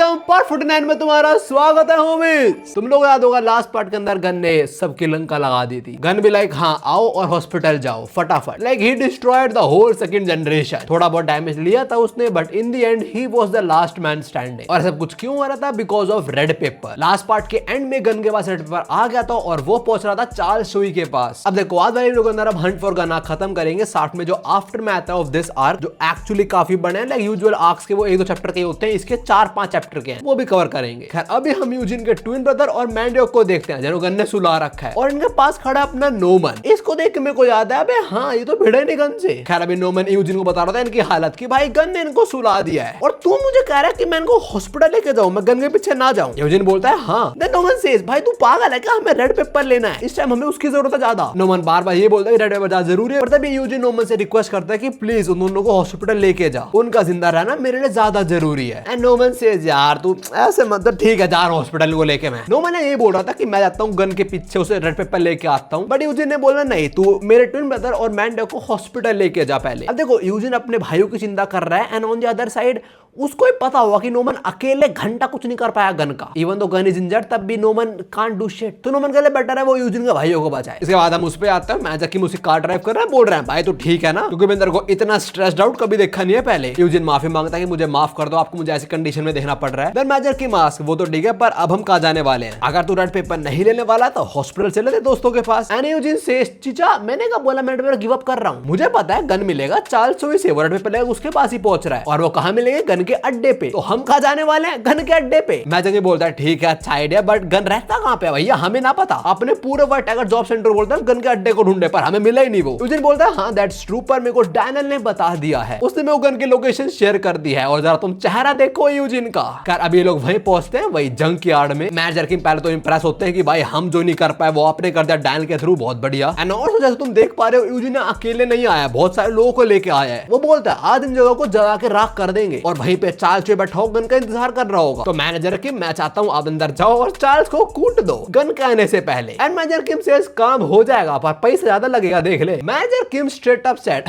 हम पार्ट 49 में तुम्हारा स्वागत है होमीज। तुम लोग याद होगा लास्ट पार्ट के अंदर गन ने सबकी लंका लगा दी थी। गन भी लाइक हाँ आओ और हॉस्पिटल जाओ फटाफट। Like he destroyed the whole second generation. थोड़ा बहुत डैमेज लिया था उसने but in the end he was the last man standing. और सब कुछ क्यों हो रहा था? Because of red pepper. Last part के एंड में गन के पास रेड पेपर आ गया था और वो पहुंच रहा था चार्ल्स शोई के पास। अब देखो आज वाले लोग अंदर अब हंट फॉर गन खत्म करेंगे। साथ में जो आफ्टर में आता है ऑफ दिस आर्क जो एक्चुअली काफी बड़े हैं। लाइक यूजुअल आर्क्स के वो 1-2 चैप्टर के होते हैं, इसके 4-5 चैप्टर के हैं, वो भी कवर करेंगे। खैर अभी हम यूजिन के ट्विन ब्रदर और मैंडियोक को देखते हैं जिन्होंने गन ने सुला रखा है और इनके पास खड़ा अपना नोमन। इसको देख के मेरे को याद है अबे हाँ ये तो भिड़े नहीं गन से। खैर अभी नोमन यूजिन को बता रहा था इनकी हालत की भाई गन ने इनको सुला दिया है और तू मुझे कह रहा है कि मैं इनको हॉस्पिटल लेके जाऊं, मैं गन के पीछे ना जाऊं। यूजिन बोलता है हाँ। देन नोमन सेज भाई तू पागल है क्या, हमें रेड पेपर लेना है, इस टाइम हमें उसकी जरूरत है ज्यादा। नोमन बार बार ये बोलता है रेड पेपर ज्यादा जरूरी है और तभी यूजिन नोमन से रिक्वेस्ट करता है कि प्लीज उन दोनों को हॉस्पिटल लेके जा, उनका जिंदा रहना मेरे लिए ज्यादा जरूरी है। एंड नोमन सेज यार तू ऐसे मतलब ठीक है जा हॉस्पिटल को लेके मैं। नोमन ने ये बोल रहा था कि मैं जाता हूँ गन के पीछे उसे रेड पेपर लेके आता हूँ बट यूजिन ने बोला नहीं तू मेरे ट्विन ब्रदर और मैंडियोक को हॉस्पिटल लेके जा पहले। अब देखो यूजिन अपने भाइयों की चिंता कर रहा है and on the other side उसको ही पता होगा कि नोमन अकेले घंटा कुछ नहीं कर पाया गन का। Even though gun is injured तब भी नोमन कांट डू शिट। तो नोमन के लिए बेटर है वो यूजिन के भाइयों को बचाए। इसके बाद हम उस पे आते हैं मैजिक की मुझसे कार ड्राइव कर रहा है, बोल रहा है भाई तो ठीक है ना क्योंकि मैं तेरे को इतना स्ट्रेस्ड आउट कभी देखा नहीं है पहले। यूजिन माफी मांगता है कि मुझे माफ कर दो, आपको मुझे ऐसी कंडीशन में देखना पड़ रहा है। देन मैजिक की मास्क वो तो ठीक है पर अब हम कहां जाने वाले हैं? अगर तू रेड पेपर नहीं लेने वाला तो हॉस्पिटल चले थे दोस्तों के पास। एंड यूजिन सेज चीचा मैंने कहा बोला मैं रेड पेपर गिव अप कर रहा हूं, मुझे पता है गन मिलेगा चार्ल्स शोई से, वो रेड पेपर लेगा उसके पास ही पहुंच रहा है और वो कहां मिलेंगे? गन के अड्डे पे। तो हम कहां जाने वाले हैं? गन के अड्डे पे। मैजिक बोलता है ठीक है अच्छा आइडिया बट गन रहता कहां पे भैया हमें ना पता। अपने पूरे वर्ल्ड टाइगर जॉब सेंटर बोलता है गन के अड्डे को ढूंढे पर हमें मिला ही नहीं। वो यूजिन बोलता है हाँ दैट्स ट्रू पर मेरे को डैनियल ने बता दिया है, उसने मेरे को गन की लोकेशन शेयर कर दी है और जरा तुम चेहरा देखो यूजिन का। कर अभी लोग वहीं पहुंचते हैं वही जंक यार्ड में। मैनेजर की पहले तो इंप्रेस होते हैं कि भाई हम जो नहीं कर पाए वो आपने कर दिया डैनियल के थ्रू, बहुत बढ़िया। एंड ऑल्सो जैसे तुम देख पा रहे हो यूजिन अकेले नहीं आया, बहुत सारे लोगों को लेके आया है। वो बोलता है आज इन जगह को जला के राख कर देंगे और वहीं पे चार्ल्स बैठा हो गन का इंतजार कर रहा होगा। तो मैनेजर की मैं चाहता हूं आप अंदर जाओ और चार्ल्स को कूट दो गन के आने से पहले। एंड मैनेजर किम सेज काम हो जाएगा पर पैसा ज्यादा लगेगा देख ले। मैनेजर किम स्ट्रेट अप सेट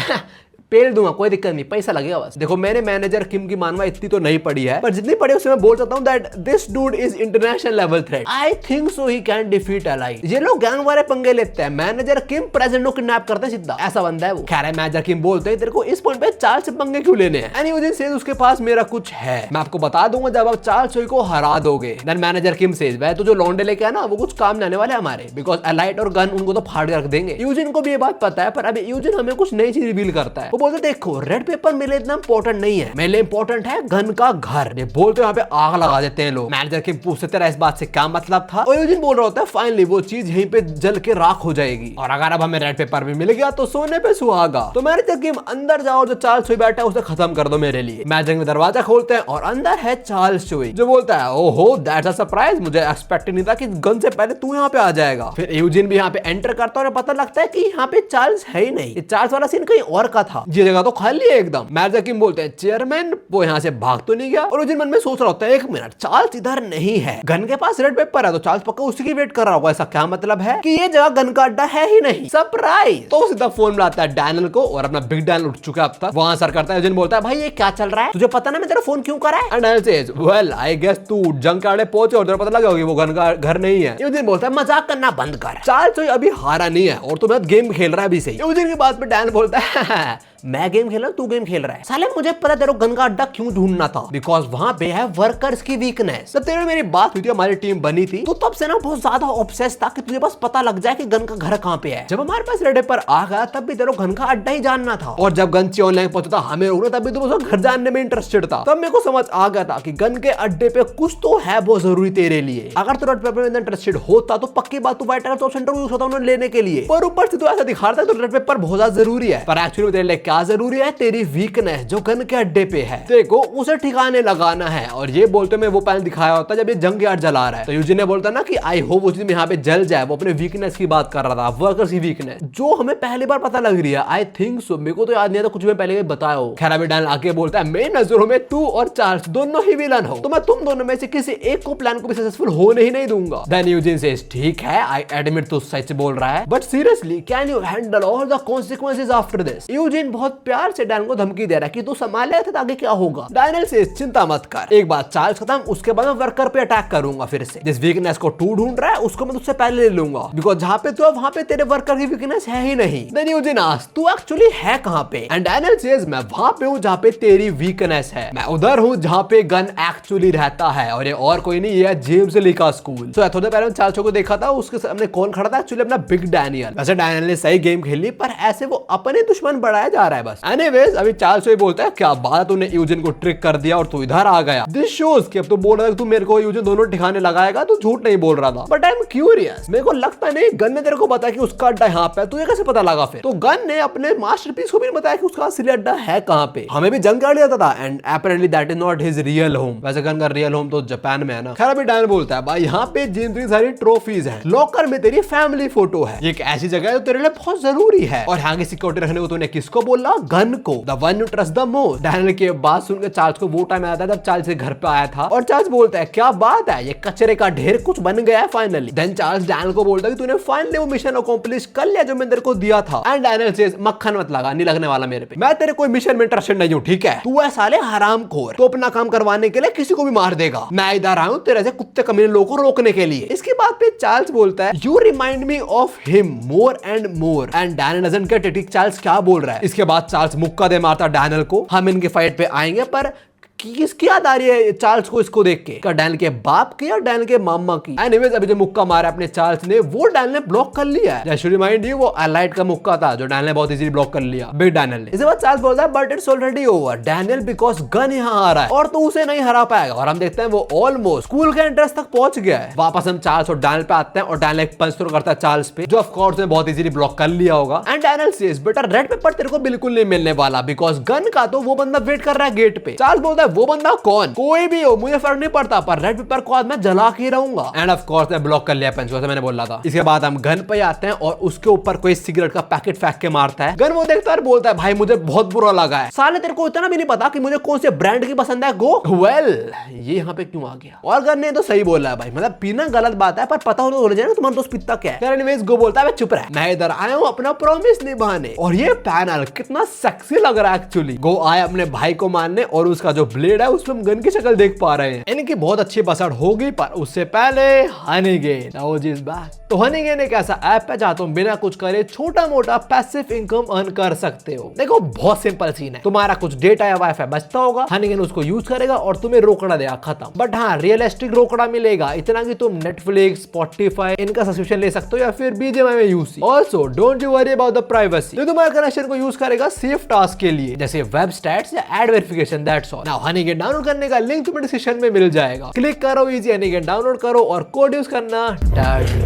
पेल दूंगा कोई दिक्कत नहीं, पैसा लगेगा बस। देखो मैंने मैनेजर किम की मानवा इतनी तो नहीं पड़ी है पर जितनी पड़ी उससे मैं बोल सकता हूं that this dude is international level threat. I think so he can defeat ally. ये लोग गैंग वाले पंगे लेते हैं, मैनेजर किम प्रेसिडेंट को किडनैप करते हैं सीधा, ऐसा बंदा है वो। खैर है मैनेजर किम बोलते हैं तेरे को इस पॉइंट पे चार्ल्स से पंगे क्यों लेने हैं? एनी यूजिन सेज उसके पास मेरा कुछ है, मैं आपको बता दूंगा जब आप चार्ल्स शोई को हरा दोगे। देन मैनेजर किम सेज भाई तो जो लौंडे लेके आना वो कुछ काम नहीं आने वाले हमारे, बिकॉज एलाइट और गन उनको तो फाड़ के रख देंगे। यूजिन को भी ये बात पता है पर अभी यूजिन हमें कुछ नई चीज रिवील करता है। वो बोलते देखो रेड पेपर मेरे इतना इंपॉर्टेंट नहीं है, मेरे लिए इंपॉर्टेंट है गन का घर। ये बोलते यहाँ पे आग लगा देते हैं लोग। मैनेजर के पूछते तेरा इस बात से क्या मतलब था? और यूजिन बोल रहा होता है फाइनली वो चीज यहीं पे जल के राख हो जाएगी और अगर अब हमें रेड पेपर भी मिल गया तो सोने पे सुहागा। तो मैनेजर किम अंदर जाओ जो चार्ल्स शोई बैठा है उसे खत्म कर दो मेरे लिए। मैनेजर में दरवाजा खोलते हैं और अंदर है चार्ल्स शोई जो बोलता है ओहो दैट्स अ सरप्राइज, मुझे एक्सपेक्ट नहीं था कि गन से पहले तू यहाँ पे आ जाएगा। फिर यूजिन भी यहाँ पे एंटर करता है और पता लगता है कि यहाँ पे चार्ल्स है ही नहीं, चार्ल्स वाला सीन कहीं और का था, ये जगह तो खाली है एकदम। मैनेजर किम बोलते हैं चेयरमैन वो यहाँ से भाग तो नहीं गया? और यूजिन मन में सोच रहा होता है एक मिनट चार्ल्स इधर नहीं है, गन के पास रेड पेपर है तो चार्ल्स पक्का उसी की वेट कर रहा होगा। ऐसा क्या मतलब है कि ये जगह गन का अड्डा है ही नहीं? सरप्राइज। तो सीधा फोन मिलाता है डैनियल को और अपना बिग डैनियल उठ चुका है अब तक, वहां सर करता है। यूजिन बोलता है भाई ये क्या चल रहा है, तुझे पता ना मैं तेरा फोन क्यों करा है? And Daniel says well I guess तू जंक यार्ड पहुंचे और तेरे पता लगा कि वो गन का घर नहीं है। यूजिन बोलता है मजाक करना बंद कर, चार्ल्स शोई अभी हारा नहीं है और तू गेम खेल रहा है अभी से। यूजिन की बात पे डैनियल बोलता है मैं गेम खेल रहा हूं तू गेम खेल रहा है। साले मुझे पता तेरे को गन का अड्डा क्यों ढूंढना था, बिकॉज वहां पे है वर्कर्स की वीकनेस। जब तेरे मेरी बात हुई थी हमारी टीम बनी थी तो तब से ना बहुत ज्यादा ऑब्सेस था कि तुझे बस पता लग जाए कि गन का घर कहां पे है। जब हमारे पास रेड पेपर आ गया तब भी तेरे को गन का अड्डा ही जानना था और जब गन ची ऑनलाइन पहुंचा था हमें रोकना तब भी तुम उसका घर जानने में इंटरेस्टेड था। तब मेरे को समझ आ गया था कि गन के अड्डे पे कुछ तो है बहुत जरूरी तेरे लिए। अगर तू रेड पेपर में इंटरेस्टेड होता तो पक्की बात तू white tiger job centre use होता उन्हें लेने के लिए, पर ऊपर से तो ऐसा दिखा रहा था तो रेड पेपर बहुत ज्यादा जरूरी है। पर एक्चुअली तेरे लिए क्या जरूरी है? तेरी वीकनेस जो गन के अड्डे पे है, देखो उसे ठिकाने लगाना है। और ये बोलते मैं वो पहले दिखाया होता जब ये जंग यार्ड जला रहा है तो यूजिन ने बोलता ना कि आई होप वो चीज यहाँ पे जल जाए। वो अपने वीकनेस की बात कर रहा था, वर्कर्स की वीकनेस जो हमें पहली बार पता लग रही है। आई थिंक सो, मेरे को तो याद नहीं था, कुछ मैं पहले बताया हो। खैर अभी डैनियल आके बोलता है मेरी नजरों में तू और चार्ल्स दोनों ही विलन हो, तो मैं तुम दोनों में से किसी एक को प्लान को भी सक्सेसफुल होने ही नहीं दूंगा। देन यूजिन सेज ठीक है आई एडमिट तू सच बोल रहा है but seriously can you handle all the consequences after this? Eugene बहुत प्यार से डैनियल को धमकी दे रहा है कि तू संभाल ले आगे क्या होगा। डैनियल से चिंता मत कर, एक बार चार्ल्स खत्म उसके बाद मैं वर्कर पे अटैक करूंगा फिर से। जिस वीकनेस को तू ढूंढ रहा है उसको मैं तुझसे पहले ले लूंगा, बिकॉज जहाँ पे तू वहाँ पे तेरे वर्कर की वीकनेस है ही नहीं। देन यूजिन आस्क्स तू एक्चुअली है कहाँ पे, एंड डैनियल सेज मैं वहाँ पे हूँ जहाँ पे तेरी वीकनेस है, मैं उधर हूँ जहाँ पे गन एक्चुअली रहता है, और ये और कोई नहीं, ये जेम्स ली का स्कूल। सो थोड़े पहले चार्ल्स को देखा था, उसके सामने कौन खड़ा था, एक्चुअली अपना बिग डैनियल। वैसे डैनियल ने सही गेम खेली पर ऐसे वो अपने दुश्मन बढ़ाया जा रहा है बस। एनीवेज अभी चार्ल्स ही बोलता है क्या बात, तूने यूजिन को ट्रिक कर दिया और तू इधर आ गया। दिस शोज कि अब तो बोल रहा है तू मेरे को यूजिन दोनों ठिकाने लगाएगा, तू झूठ नहीं बोल रहा था। बट आई एम क्यूरियस, मेरे को लगता नहीं गन ने तेरे को बताया कि उसका अड्डा यहाँ पे, तुझे कैसे पता लगा फिर? तो गन ने अपने मास्टरपीस को भी बताया कि उसका असली अड्डा है कहाँ पे। हमें भी जंग कर लिया था and apparently that is not his real home. वैसे गन का रियल होम तो जापान में है ना। खैर अभी डैन बोलता है भाई यहाँ पे जितनी सारी ट्रॉफीज हैं, लॉकर में तेरी फैमिली फोटो है, ये एक ऐसी जगह है जो तेरे लिए बहुत जरूरी है, और यहाँ की सिक्योरिटी रखने को तूने किसको बोला? गन को, the one you trust the most. Daniel की बात सुनकर चार्ल्स को वो टाइम आया था जब चार्ल्स के घर पे आया था, और चार्ल्स बोलता है क्या बात है, ये कचरे का ढेर कुछ बन गया है फाइनली। देन चार्ल्स डैनियल को बोलता है कि तूने फाइनली वो मिशन अकॉम्प्लिश कर लिया जो मैंने तेरे को दिया था। एंड डैनियल सेज मक्खन मत लगा, नहीं लगने वाला मेरे पे, मैं तेरे कोई मिशन में इंटरेस्टेड नहीं हूँ, ठीक है? तू है साले हरामखोर, तो अपना काम करवाने के लिए किसी को भी मार देगा, मैं इधर आया हूँ तेरे से कुत्ते कमीने लोगों को रोकने के लिए। इसके बाद पे चार्ल्स बोलता है you remind me of him more and more, and Daniel doesn't get it Charles क्या बोल रहा है। इसके बाद चार्ल्स मुक्का दे मारता डैनियल को। हम इनके फाइट पे आएंगे, पर किसकी याद आ रही है चार्ल्स को इसको देख के? क्या डैनियल के बाप की या डैनियल के मामा की? एनीवेज अभी जो मुक्का मारा अपने चार्ल्स ने, वो डैनियल ने ब्लॉक कर लिया है। जस्ट रिमाइंड यू, वो एलाइट का मुक्का था जो डैनियल ने बहुत इजीली ब्लॉक कर लिया, बिग डैनियल ने। इसके बाद चार्ल्स बोलता है but it's already over Daniel, because gun यहाँ आ रहा है और तो उसे नहीं हरा पाएगा। और हम देखते हैं वो ऑलमोस्ट स्कूल के एंट्रेंस तक पहुंच गया है। वापस हम चार्ल्स और डैनियल पे आते हैं, और डैनियल एक पंच थ्रो करता है चार्ल्स पे, जो ऑफ कोर्स ने बहुत इजीली ब्लॉक कर लिया होगा। एंड डैनियल सेज बेटा रेड पेपर तेरे को बिल्कुल नहीं मिलने वाला, बिकॉज गन का तो वो बंदा वेट कर रहा है गेट पे। चार्ल्स बोलता है वो बंदा कौन? कोई भी हो मुझे फर्क नहीं पड़ता, पर रेड पेपर को आज मैं जला के रहूंगा। एंड ऑफ कोर्स ने ब्लॉक कर लिया पंच, जैसे मैंने बोला था। इसके बाद हम गन पे आते हैं और उसके ऊपर कोई सिगरेट का पैकेट फेंक के मारता है। गन वो देखता है, बोलता है भाई मुझे बहुत बुरा लगा है, साले तेरे को इतना भी नहीं पता कि मुझे कौन से ब्रांड की पसंद है। गो वेल ये यहाँ पे क्यों आ गया? और गन ने तो सही बोला है भाई, मतलब पीना गलत बात है, पर पता हो तो बोल जाए तुम्हारा दोस्त पीता क्या है। एनीवेज गो बोलता है चुप रह, मैं इधर आया हूँ अपना प्रॉमिस निभाने। और ये पैनल कितना सेक्सी लग रहा है एक्चुअली। गो आया अपने भाई को मारने, और उसका जो ब्लेड है उसमें हम गन की शक्ल देख पा रहे हैं। इनकी बहुत अच्छी बसड़ होगी, पर उससे पहले हनीगेन इज बैक। तो हनीगेन एक ऐसा ऐप है जहां तुम बिना कुछ करे छोटा मोटा पैसिव इनकम अर्न कर सकते हो। देखो बहुत सिंपल सीन है, तुम्हारा कुछ डेटा या वाईफाई बचता होगा, हनीगेन उसको यूज करेगा और तुम्हें रोकड़ा देगा, खत्म। बट हाँ रियलिस्टिक रोकड़ा मिलेगा, इतना कि तुम नेटफ्लिक्स, स्पॉटिफाई इनका सब्सक्रिप्शन ले सकते हो, या फिर बीजीएमआई में use. Also don't you worry about the privacy, जो तुम्हारे कनेक्शन को यूज करेगा सेफ टास्क के लिए, जैसे वेब स्टैट्स या ad verification, that's all. Now Honeygain download करने का लिंक तुम्हें डिस्क्रिप्शन में मिल जाएगा, क्लिक करो, इजी हनीगेन डाउनलोड करो और कोड यूज करना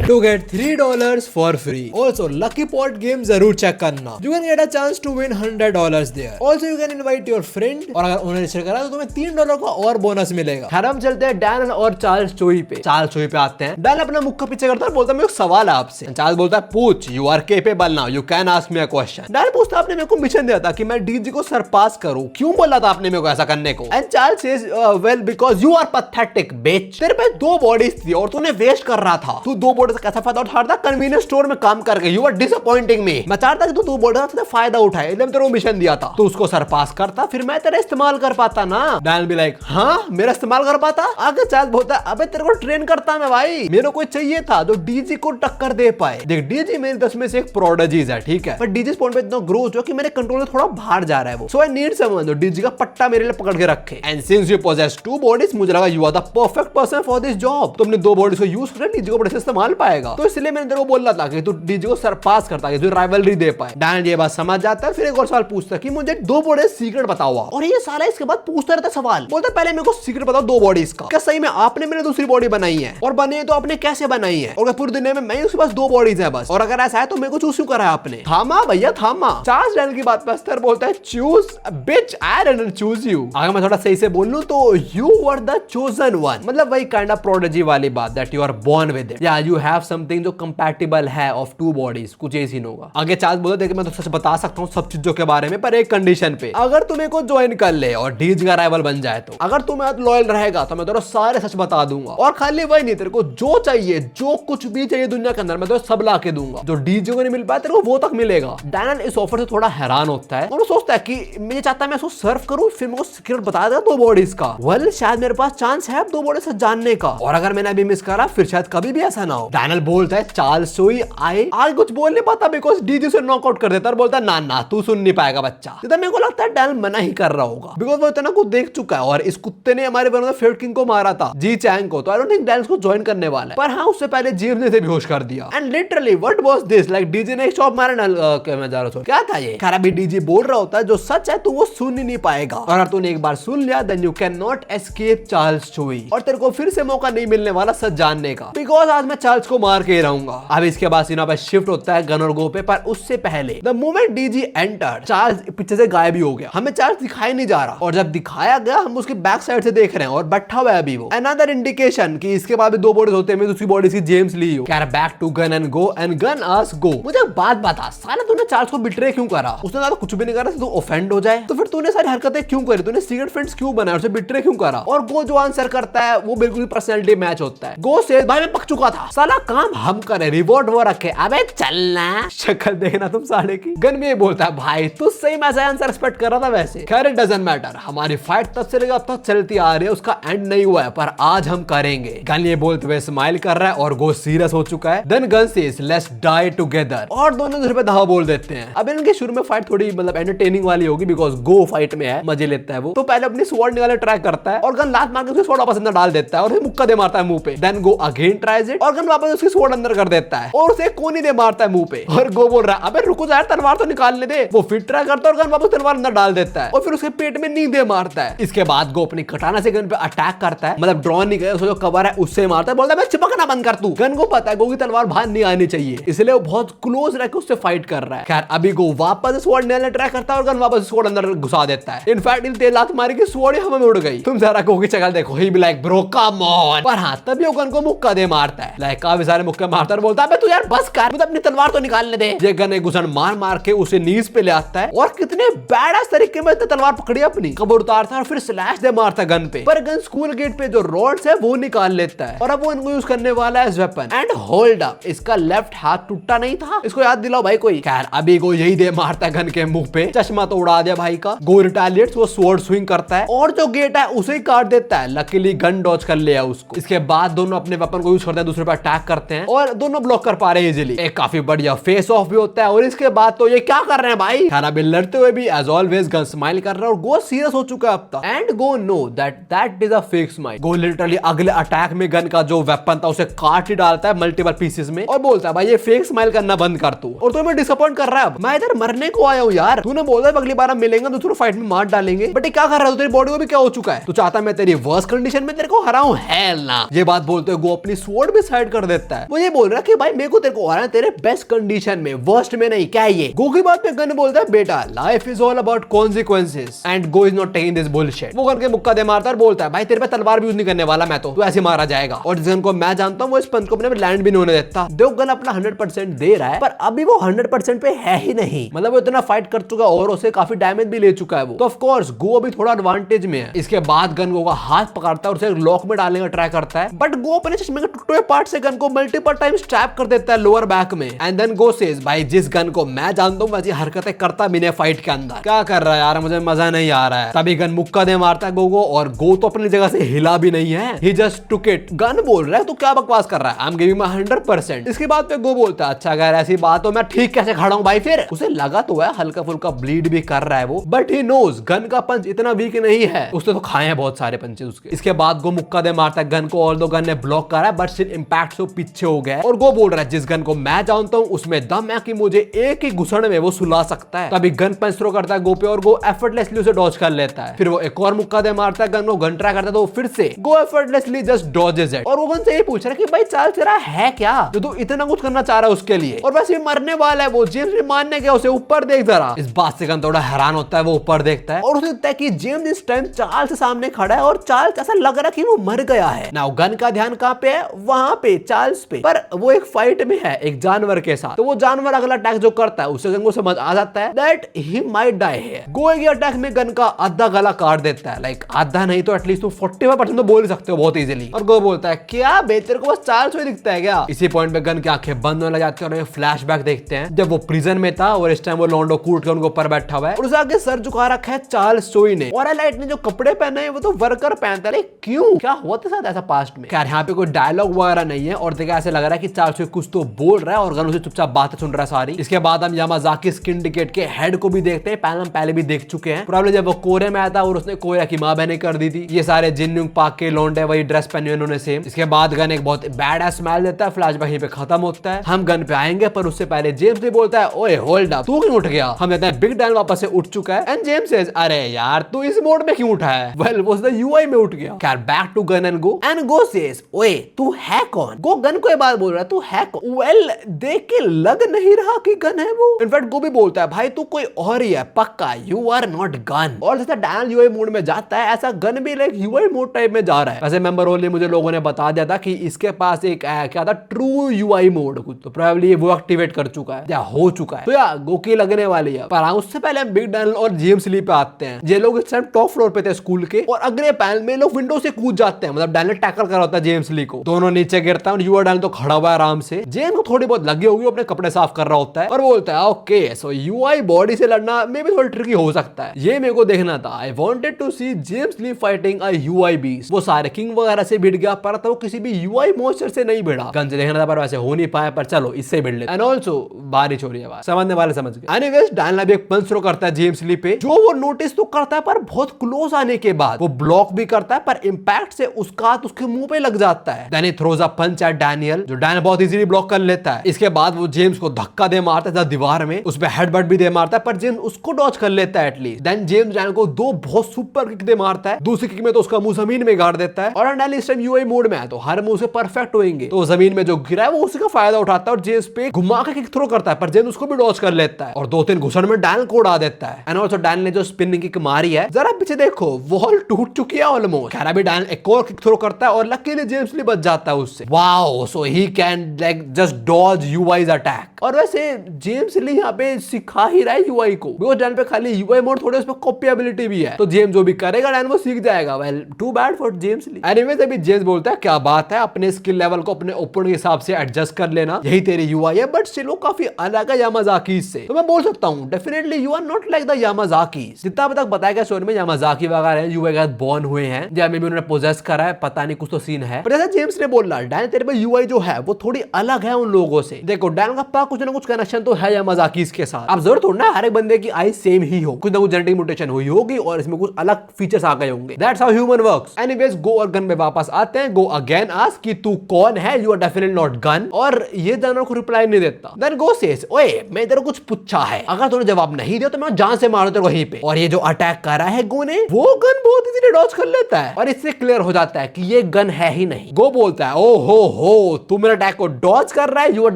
to get $3 for free. Also lucky pot game जरूर चेक करना, you can get a chance to win $100 there. Also you can invite your friend, और अगर उन्होंने रजिस्टर करा तो तुम्हें $3 का और बोनस मिलेगा। खैर हम चलते हैं डैनियल और चार्ल्स चोई पे। चार्ल्स चोई पे आते हैं, डैनियल अपना मुक्का पीछे करता है, बोलता है मेरे को सवाल है आपसे। चार्ल्स बोलता है पूछ, you are capable now, you can ask me a question. Daniel पूछता है आपने मेरे को मिशन दिया था कि मैं डीजी को सरपास करूं, क्यों बोला था आपने मेरे को ऐसा करने को? And Charles says well because you are pathetic bitch, तेरे पे 2 बॉडीज थी और तूने वेस्ट कर रहा था, तू 2 बॉडीज का कैसा फायदा उठा रहा था? कन्वीनियंस स्टोर में काम करके यू आर डिसअपॉइंटिंग मी। मैं चाहता कि तू 2 बॉडीज का फायदा उठाए, इसलिए तेरे को मिशन दिया था, तू उसको सरपास करता, फिर मैं तेरा इस्तेमाल कर पाता ना। डैनियल भी लाइक हाँ मेरा इस्तेमाल कर पाता। आगे चार्ल्स बोलता है अबे तेरे को ट्रेन करता मैं भाई, मेरे को कोई चाहिए था जो डीजी को टक्कर दे पाए। देख डीजी मेरे 10 में से एक प्रोडीज है, ठीक है, पर डीजी स्पॉन पे इतना ग्रो जो कि मेरे कंट्रोल से थोड़ा बाहर जा रहा है वो, सो आई नीड समवन जो डीजी का पट्टा मेरे लिए पकड़ के रखे। And since you possess 2 bodies, मुझे लगा you are the perfect person for this job. तुमने 2 बॉडीज को यूज करके डीजी को बड़े से इस्तेमाल पाएगा, तो इसलिए मैंने तेरे को बोला था कि तू डीजी को सरपास करता है, तू राइवलरी दे पाए। डैनियल ये बात समझ जाता है, फिर एक और सवाल पूछता है कि मुझे 2 बॉडीज सीक्रेट बताओ, और ये साला इसके बाद पूछता रहता सवाल, बोलता पहले मेरे को सीक्रेट बताओ 2 बॉडीज का, क्या सही में आपने मेरे दूसरी बॉडी बनाई है, और बनी है तो आपने कैसे बनाई है, और पूरी दुनिया में मैं उसके पास 2 बॉडीज है बस, और अगर ऐसा है तो मेरे को चूज क्यों करा है आपने? थामा भैया थामा। चार्ल्स डैनियल की बात पे अस्तर बोलता है choose bitch, I didn't choose you. अगर मैं थोड़ा सही से बोल लूं तो you were the chosen one, मतलब वही काइंड ऑफ प्रोडिजी वाली बात, that you are born with it, या यू हैव समथिंग जो कंपैटिबल है ऑफ 2 बॉडीज, कुछ ऐसी होगा। आगे चार्ल्स बोलता है कि मैं तो सच बता सकता हूं सब चीजों के बारे में, पर एक कंडीशन पे, अगर तुम्हें को ज्वाइन कर ले और डीज का राइवल बन जाए तो। अगर तुम लॉयल लॉयल रहेगा तो मैं तेरे सारे सच बता दूंगा, और खाली वही नहीं, तेरे को जो चाहिए, जो कुछ भी चाहिए दुनिया के अंदर मैं तो सब ला के दूंगा, जो डीजे को नहीं मिल पाया तेरे को वो तक मिलेगा। डैनियल इस ऑफर से थोड़ा हैरान होता है और वो सोचता है कि मैं चाहता है मैं उसको सर्व करूं, फिर मेरे को सीक्रेट बता देगा 2 बॉडीज का। वेल शायद मेरे पास चांस है 2 बॉडीज से जानने का, और अगर मैंने अभी मिस करा फिर शायद कभी भी ऐसा ना हो। डैनियल बोलता है चार्ल्स चोई आए, आगे कुछ बोल नहीं पाता बिकॉज डीजे से नॉकआउट कर देता है और बोलता है ना ना तू सुन नहीं पाएगा बच्चा। तो मेरे को लगता है डैनियल मना ही कर रहा होगा बिकॉज वो इतना कुछ देख चुका है, और इस कुत्ते ने हमारे one of the favourite king को मारा था, जी चैंग को, तो आई डोंट थिंक डैनियल को ज्वाइन करने वाला है। पर हाँ उससे पहले जेम्स ने इसे बेहोश कर दिया। And literally what was this, like DJ ने शॉप मारा ना, मैं जा रहा हूं क्या था ये, खैर अभी डीजे बोल रहा होता है जो सच है तो वो सुन ही नहीं पाएगा, और अगर तूने एक बार सुन लिया then you can not escape Charles Choi, और तेरे को फिर से मौका नहीं मिलने वाला सच जानने का, बिकॉज आज मैं चार्ल्स को मार के ही रहूंगा। अब इसके बाद सीना पे शिफ्ट होता है गन और गो पे, पर उससे पहले the moment DG enter Charles पीछे से गायब ही हो गया, हमें चार्ल्स दिखाई नहीं जा रहा, और जब दिखाया गया हम उसकी बैक साइड से देख रहे हैं और बैठा हुआ है अभी वो। अनदर इंडिकेशन कि इसके बाद भी 2 बॉडीज होते हैं, दूसरी बॉडी सी जेम्स ली हो। कह back to Gun and Goo, and Gun ask Goo मुझे एक बात बता, साला तूने चार्ल्स को बिट्रे क्यों करा? उसने ज्यादा कुछ भी नहीं करा, तू ऑफेंड हो जाए, तो फिर तूने सारी हरकतें क्यों करी, तूने सीक्रेट फ्रेंड्स क्यों बनाया, उसे बिट्रे क्यों करा? और गो जो आंसर करता है वो बिल्कुल पर्सनैलिटी मैच होता है। गो से भाई मैं पक चुका था, साला काम हम करे, रिवॉर्ड वो रखे, अबे चलना, शक्ल देखना तुम साले की। गन में बोलता है भाई तू सही में ऐसा आंसर एक्सपेक्ट कर रहा था वैसे। खैर इट डजंट मैटर, हमारी फाइट तब से लेकर अब तक चलती आ रही है, उसका एंड नहीं हुआ है, पर आज हम करेंगे। गन ये बोलते हुए स्माइल कर रहा है और गो सीरियस हो चुका है। Then Gun says let's die together, और दोनों दूसरे पे धावा बोल देते हैं। अब इनके शुरू में फाइट थोड़ी मतलब एंटरटेनिंग वाली होगी बिकॉज गो फाइट में है, मजे लेता है वो, तो पहले अपनी स्वॉर्ड निकालने ट्राई करता है और गन लात मार के उसके स्वॉर्ड वापस अंदर डाल देता है और उसे मुक्का दे मारता है मुंह पे। Then Goo again tries it और गन वापस उसकी स्वॉर्ड अंदर कर देता है और उसे कोनी दे मारता है मुंह पे, और गो बोल रहा है अबे रुको यार तलवार तो निकालने दे। वो फिर ट्राई करता है और गन वापस तलवार अंदर डाल देता है और फिर उसके पेट में नींद दे मारता है। इसके बाद गो अपनी कटाना से गन पे अटैक करता है, मतलब ड्रॉ नहीं गया, उसका जो कवर है उससे मारता है, बोलता है मैं चिपकना बंद कर तू। गन को पता है गो की तलवार बाहर नहीं आनी चाहिए, इसलिए वो बहुत क्लोज रह के उससे फाइट कर रहा है। खैर अभी गो वापस स्वॉर्ड निकालने ट्राई करता है और गन वापस स्वॉर्ड अंदर घुसा देता है। इनफैक्ट इन तेल लात मारी की स्वॉर्ड हवा में उड़ गई। तुम जरा गो की शक्ल देखो, he be like bro come on, पर हां तभी वो गन को मुक्का दे मारता है, लाइक काफी सारे मुक्के मारता है, बोलता है तू यार बस कर, मुझे अपनी तलवार तो निकालने दे। ये गन एक घुसन मार मार के उसे नीज पे ले आता है और कितने बैड तरीके में तलवार पकड़ी अपनी, कबर उतारता है और फिर स्लैश दे मारता है गन पे, पर गन स्कूल गेट पे जो रॉड्स है वो निकाल लेता है और अब वो इनको यूज करने वाला है as weapon. And hold up, इसका लेफ्ट हाथ टूटा नहीं था, इसको याद दिलाओ भाई कोई। खैर अभी को यही दे मारता है गन के मुंह पे, चश्मा तो उड़ा दिया भाई का। गो रिटेलिएट्स, वो स्वॉर्ड स्विंग करता है और जो गेट है उसे ही काट देता है, लकीली गन डॉज कर लिया उसको। इसके बाद दोनों अपने वेपन को यूज करते हैं, दूसरे पर अटैक करते हैं और दोनों ब्लॉक कर पा रहे हैं इजीली। एक काफी बढ़िया फेस ऑफ भी होता है और इसके बाद तो ये क्या कर रहे हैं भाई, खाना भी लड़ते हुए भी एज ऑलवेज गन स्माइल कर रहा है और गो सीरियस हो चुका है अब तक। And go know that is a fake smile. Go literally अगले अटैक में गन का जो वेपन था उसे काट ही डालता है मल्टीपल पीसेस में और बोलता है भाई ये फेक स्माइल करना बंद कर तू, और तो मैं डिसअपॉइंट कर रहा है, मैं इधर मरने को आया हूँ यार। तूने बोला अगली बार हम मिलेंगे तो थोड़ा फाइट में मार डालेंगे, बट ये क्या कर रहा है, तेरी बॉडी को भी क्या हो चुका है, तू चाहता मैं तेरी वर्स्ट कंडीशन में तेरे को हराऊं, हेल ना। ये बात बोलते हुए गो अपनी स्वॉर्ड भी साइड कर देता है। वो ये बोल रहा है कि भाई मेरे को तेरे को हराना तेरे बेस्ट कंडीशन में, वर्स्ट में नहीं। क्या ये गो की बात पे गन बोलता है बेटा life is all about consequences and go is not taking this bullshit. वो करके मुक्का दे मारता है और बोलता है भाई तेरे पे तलवार भी यूज नहीं करने वाला मैं, तो ऐसे मारा जाएगा। और जिस गन को मैं जानता हूं वो इस पंच को अपने लैंड भी नहीं होने देता। दो गन अपना 100% दे रहा है पर अभी वो 100% पे है ही नहीं, मतलब वो इतना फाइट कर चुका और उसे काफी डैमेज भी ले चुका है वो, तो ऑफ कोर्स गो अभी थोड़ा एडवांटेज में है। इसके बाद गन गो का हाथ पकड़ता है और उसे लॉक में डालने का ट्राई करता है, बट गो अपने चश्मे के टूटे पार्ट से गन को मल्टीपल टाइम स्टैब कर देता है लोअर बैक में। एंड देन गो सेज भाई जिस गन को मैं जानता हूं वैसी हरकतें करता भी नहीं फाइट के अंदर, क्या कर रहा है यार, मुझे मजा नहीं आ रहा है। तभी गन मुक्का दे मारता है गो को और गो तो अपनी जगह से हिला भी नहीं है, ही जस्ट टुक इट। गन बोल रहा है तो क्या बकवास कर रहा है, आई एम गिविंग माय 100%। इसके बाद पे गो बोलता है अच्छा अगर ऐसी बात हो मैं ठीक कैसे खड़ा हूं भाई। फिर उसे लगा तो है हल्का फुल्का ब्लीड भी कर रहा है वो, बट ही नोज गन का पंच इतना वीक नहीं है, उसने तो खाए हैं बहुत सारे पंचेस उसके। इसके बाद गो मुक्का दे मारता है गन को और दो गन ने ब्लॉक करा है बट स्टिल इंपैक्ट से पीछे हो गया और गो बोल रहा है जिस गन को मैं जानता हूं उसमें दम है कि मुझे एक ही घुसड़ में वो सुला सकता है। तभी गन पंच थ्रो करता है गो पे और गो एफर्टलेसली उसे डॉज कर लेता है। फिर वो एक और मुक्का दे मारता है गन को, गन ट्राई करता है तो फिर से गो एफर्टलेसली जस्ट डॉजेस इट और वो गन से ये पूछ रहा है कि भाई चाल तेरा है क्या जो तू इतना कुछ करना चाह रहा है उसके लिए, और वैसे भी मरने वाला है वो। जेम्स भी मारने गया उसे, ऊपर देख जरा। इस बात से गन थोड़ा हैरान होता है, वो ऊपर देखता है और उसे लगता है कि जेम्स इस टाइम चार्ल्स के सामने खड़ा है और चार्ल्स ऐसा लग रहा है कि वो मर गया है ना। गन का ध्यान कहां पे है, वहां पे चार्ल्स पे, पर वो एक फाइट में है एक जानवर के साथ, तो वो जानवर अगला अटैक जो करता है उसे गन को समझ आ जाता है that he might die here. Goo के अटैक में गन का आधा गला काट देता है, लाइक आधा नहीं तो तो एटलीस्ट तुम 45% तो बोल ही सकते हो बहुत इजीली। और गो बोलता है क्या बे तेरे को बस 400 ही दिखता है क्या? इसी पॉइंट पे गन की आंखें बंद होने लग जाती है और फ्लैशबैक देखते हैं जब वो प्रिजन में था और इस टाइम वो लॉन्डो कूट के उनके ऊपर बैठा हुआ है और उसे आगे सर झुका रखा है चार्ल्स चोई ने। और लाइट ने जो कपड़े पहने हैं वो तो वर्कर पहनता है, क्यों, क्या हुआ था साथ ऐसा पास्ट में? यार यहाँ पे कोई डायलॉग वगैरह नहीं है और देखा ऐसे लग रहा है कि चार्ल्स चोई कुछ तो बोल रहा है और गन उसे चुपचाप बातें सुन रहा है सारी। इसके बाद हम यामाजाकी सिंडिकेट के हेड को भी देखते हैं, पैनल पहले भी देख चुके हैं, प्रॉब्लम जब वो कोरे में आया था और उसने कोरिया की मां बहने कर दी थी। ये सारे जिन पाक के लौंडे वही ड्रेस पहने उन्होंने सेम। इसके बाद गन एक बहुत बैड एस स्माइल देता है, फ्लैशबैक यहीं पे खत्म होता है। हम गन पे आएंगे पर उससे पहले जेम्स भी बोलता है ओए होल्ड अप, तू क्यों उठ गया? हम कहते हैं बिग डैन वापस से उठ चुका है एंड जेम्स सेज अरे यार तू इस मोड में क्यों उठा है? वेल वो द यूआई में उठ गया। क्या back to Gun and go says ओए तू है कौन? गो गन को ये बात बोल रहा है तू है कौन? वेल देख के लग नहीं रहा कि गन है वो। इनफैक्ट गो भी बोलता है भाई तू कोई और ही है पक्का, यू आर नॉट गन। और जैसा डैन यूआई मोड में जाता है ऐसा गन भी लाइक यूआई मोड टाइप में जा रहा है। वैसे मेंबर ओनली मुझे लोगों ने बता दिया था कि इसके पास एक क्या था ट्रू यूआई मोड कुछ, तो प्रोबेबली वो एक्टिवेट कर चुका है या हो चुका है, तो यार गो की लगने वाली है। पर उससे पहले हम बिग डैन और जेम्स ली पे आते हैं। ये लोग इस टाइम टॉप फ्लोर पे थे स्कूल के और अगले पैनल में लोग विंडो से कूद जाते हैं, मतलब डैन ने टैकल करा होता है जेम्स ली को, दोनों नीचे गिरता है और यूआई डैन तो खड़ा हुआ है आराम से। जेम्स को थोड़ी बहुत लगी होगी, अपने कपड़े साफ कर रहा होता है और बोलता है ओके सो यूआई बॉडी से लड़ना मे भी थोड़ा ट्रिकी हो सकता है, ये मेरे को देखना था। I wanted to see James Lee fighting a UI beast. वो सारे किंग वगैरह से भिड़ गया पर वो किसी भी यूआई मॉन्स्टर से नहीं भिड़ा। गन से देखना था पर वैसे हो नहीं पाया, पर चलो इससे भिड़ ले। एंड आल्सो बारिश हो रही है, बात समझने वाले समझ गए। एनीवेज डैन भी एक पंच थ्रो करता है जेम्स ली पे, जो वो नोटिस तो करता है पर बहुत क्लोज आने के बाद वो ब्लॉक भी करता है पर इंपैक्ट से उसका उसके मुंह पे लग जाता है। Then he throws a punch at Daniel, जो डैन बहुत इजीली ब्लॉक कर लेता है। इसके बाद वो जेम्स को धक्का दे मारता है दीवार में, उस पे हेडबट भी दे मारता है पर जेम्स उसको डॉज कर लेता है एटलीस्ट। देन जेम्स डैन को दो बहुत सुपर किक दे मारता है, दूसरी किक में तो उसका मुंह जमीन में गाड़ देता है। और डैन इस टाइम यूआई मोड में है तो हर मुंह से परफेक्ट होंगे, तो जमीन में जो गिरा है वो उसी का फायदा उठाता है और जेम्स पे घुमा के किक थ्रो करता है पर जेम्स उसको भी डॉज कर लेता है और 2-3 घुसन में डैन को उड़ा देता है। एंड आल्सो डैन ने जो स्पिनिंग किक मारी है जरा पीछे देखो वॉल टूट चुकी है ऑलमोस्ट। खैर अभी डैन एक और किक थ्रो करता है और लकीली जेम्स ली बच जाता है उससे। Wow so he can like just dodge UI's attack. और वैसे जेम्स ली यहाँ पे सिखा ही रहा है यूआई को, बिकॉज़ डैन पे खाली यूआई मोड थोड़े उस पे कॉपी एबिलिटी भी है, तो जेम्स जो भी करेगा डैन वो सीख जाएगा। Well too bad for James Lee. Anyways अभी जेम्स बोलता है क्या बात है, अपने स्किल लेवल को अपने ओपन के हिसाब से एडजस्ट कर लेना, यही तेरी यूआई है, बट स्टिल वो काफी अलग है यामाजाकी से। तो मैं बोल सकता हूँ definitely you are not like the Yamazaki. जितना अब तक बताया गया स्टोरी में यामाजाकी वगैरह यूआई के बॉर्न हुए हैं या मे भी उन्होंने पोजेस करा है, पता नहीं कुछ तो सीन है। पर जैसा जेम्स ने बोला डैन तेरे पे यूआई जो है वो थोड़ी अलग है उन लोगों से। देखो डैन का पास कुछ ना कुछ कनेक्शन तो है यामाजाकी के साथ। अब जरूर थोड़ा ना हर एक बंदे की आई सेम ही हो, कुछ ना कुछ जेनेटिक म्यूटेशन हुई होगी और इसमें कुछ अलग फीचर्स आ गए होंगे। That's how human works. Anyways Goo और गन में वापस आते हैं। गो अगेन आस्क कि तू कौन है, you are definitely not Gun, और ये जानवर को रिप्लाई नहीं देता। देन गो सेज ओए मैं तेरे को कुछ पूछा है, अगर तूने जवाब नहीं दिया तो मैं जान से मारूं तेरे को वहीं पे। और ये जो अटैक कर रहा है गो ने, वो गन बहुत इजीली डॉज कर लेता है और इससे क्लियर हो जाता है कि ये गन है ही नहीं। गो बोलता है ओ हो तू मेरे अटैक को डॉज कर रहा है, you are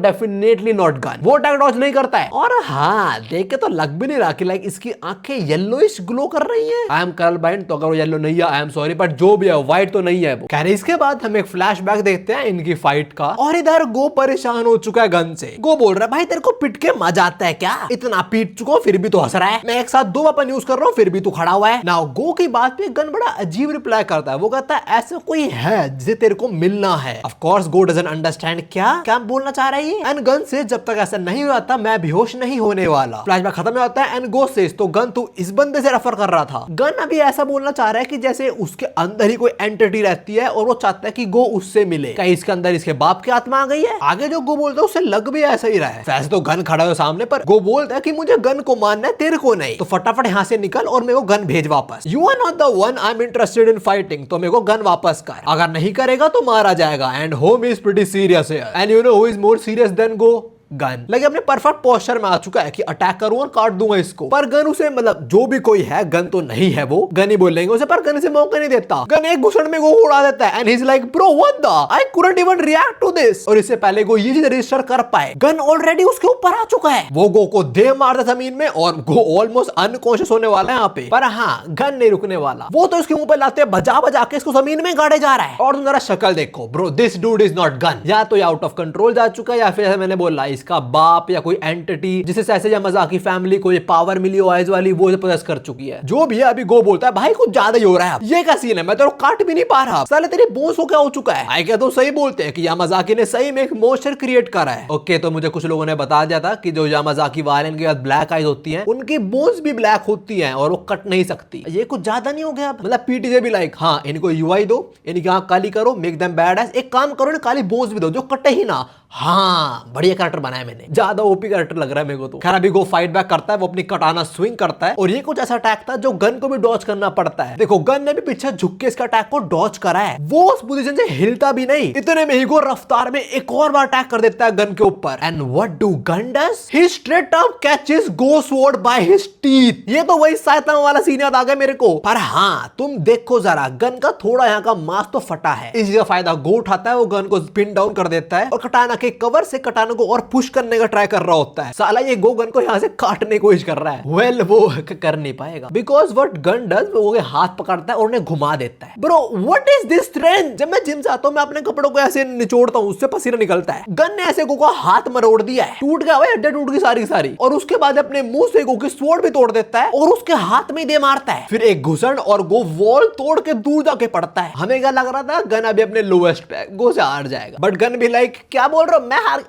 definitely not Gun. वो अटैक डॉज नहीं करता है और हाँ देख के तो लग भी नहीं रहा कि लाइक इसकी आंखें येलोइश ग्लो कर रही हैं। आई एम कलर ब्लाइंड, तो अगर वो येलो नहीं है आई एम सॉरी, बट जो भी है व्हाइट तो नहीं है वो। कहने इसके बाद हम एक फ्लैशबैक देखते हैं इनकी फाइट का और इधर गो परेशान हो चुका है गन से। गो बोल रहा है भाई तेरे को पिट के मजा आता है क्या, इतना पीट चुका हूं फिर भी तो हंस रहा है, मैं एक साथ 2 वेपन यूज कर रहा हूं फिर भी तू खड़ा हुआ है। नाउ गो की बात पे गन बड़ा अजीब रिप्लाई करता है। वो कहता है ऐसा कोई है जिसे तेरे को मिलना है। Of course go doesn't understand क्या बोलना चाह रहा है ये। एंड गन से जब तक ऐसा नहीं होता मैं बेहोश नहीं होने वाला। फ्लैशबैक खत्म होता है एंड गो सेज तो गन तू इस बंदे से रेफर कर रहा था। गन अभी ऐसा बोलना चाह रहा है कि जैसे उसके अंदर ही कोई एंटिटी रहती है और वो चाहता है कि गो उससे मिले। कहीं इसके अंदर इसके बाप की आत्मा आ गई है। आगे जो गो बोलता है उससे लग भी ऐसा ही रहा है। वैसे तो गन खड़ा है सामने पर गो बोलता है कि मुझे गन को मानना है तेरे को नहीं, तो फटाफट यहाँ से निकल और मेरे को गन भेज वापस। You are not the one I am interested in fighting, तो मेरे को गन वापस कर, अगर नहीं करेगा तो मारा जाएगा। And home is pretty serious here and you know who is more serious than Goo, Gun. लेकिन अपने परफेक्ट पोस्चर में आ चुका है कि अटैक करूं और काट दूंगा इसको, पर गन उसे मतलब जो भी कोई है गन तो नहीं है, वो गन ही बोलेंगे उसे, पर गन से मौका नहीं देता। गन एक घुसड़ में वो उड़ा देता है and he is like bro what the I couldn't even react to this. और इससे पहले गो ये चीज रजिस्टर कर पाए गन ऑलरेडी उसके ऊपर आ चुका है। वो गो को दे मारता जमीन में और गो ऑलमोस्ट अनकॉन्शियस होने वाला है यहाँ पे, पर हाँ गन नहीं रुकने वाला। वो तो उसके मुंह पे लाते बजा बजा के इसको जमीन में गाड़े जा रहा है। और तुम जरा शक्ल देखो bro, this dude is not gonna, या तो ये आउट ऑफ कंट्रोल जा चुका है या फिर जैसे मैंने बोला इसका बाप या कोई एंटिटी जिसे सैसे यामाज़ाकी फैमिली को ये पावर मिली हो आइज वाली, वो पोजेस कर चुकी है। जो भी है अभी गो बोलता है भाई कुछ ज्यादा ही हो रहा है, ये क्या सीन है, मैं तो काट भी नहीं पा रहा, साले तेरी बोन्स को क्या हो चुका है। आई क्या तो सही बोलते हैं कि यामाज़ाकी ने सही में एक मोस्टर क्रिएट करा है। ओके, तो मुझे कुछ लोगों ने बता दिया था कि जो यामाज़ाकी वाले इनके बाद ब्लैक आइज होती हैं, उनकी बोन्स भी ब्लैक होती हैं और वो कट नहीं सकती। ये कुछ ज्यादा नहीं हो गया? मतलब पीटीजे भी लाइक हाँ इनको यूआई दो, इनकी आंख काली करो, मेक देम बैड एस, एक काम करो ना काली बोन्स भी दो जो कटे ही ना। हाँ बढ़िया कैरेक्टर बनाया मैंने, ज्यादा ओपी कैरेक्टर लग रहा है मेरे को तो। खैर अभी गो फाइट बैक करता है, वो अपनी कटाना स्विंग करता है और ये कुछ ऐसा अटैक था जो गन को भी डॉज करना पड़ता है। देखो गन ने भी पीछे झुक के इसका अटैक को डॉज करा है, वो उस पोजीशन से हिलता भी नहीं। इतने में ही गो रफ्तार में एक और बार अटैक कर देता है गन के ऊपर। And what do gun does? He straight up catches go sword by his teeth. ये तो वही साइतामा वाला सीन याद आ गया मेरे को। पर हाँ तुम देखो जरा, गन का थोड़ा यहाँ का मांस तो फटा है। इसी का फायदा गो उठाता है, वो गन को पिन डाउन कर देता है और कटाना के कवर से कटाना को और पुश करने का ट्राई कर रहा होता है। साला ये गो गन को यहाँ से काटने की कोशिश कर रहा है। वेल वो कर नहीं पाएगा बिकॉज व्हाट गन डज, वो हाथ पकड़ता है और उन्हें घुमा देता है। Bro what is this trend? जब मैं जिम से आता हूँ मैं अपने कपड़ों को ऐसे निचोड़ता हूँ, उससे पसीना निकलता है। गन ने ऐसे गो का हाथ मरोड़ दिया है, टूट गया भाई, हड्डियां टूट गई सारी सारी। और उसके बाद अपने मुंह से गो की स्वॉर्ड भी तोड़ देता है और उसके हाथ में दे मारता है। फिर एक घुसन और गो वॉल तोड़ के दूर जाके पड़ता है। हमें क्या लग रहा था गन अभी अपने लोएस्ट पे गो से हार जाएगा, बट गन भी लाइक क्या बोल रहा हूं मैं हार,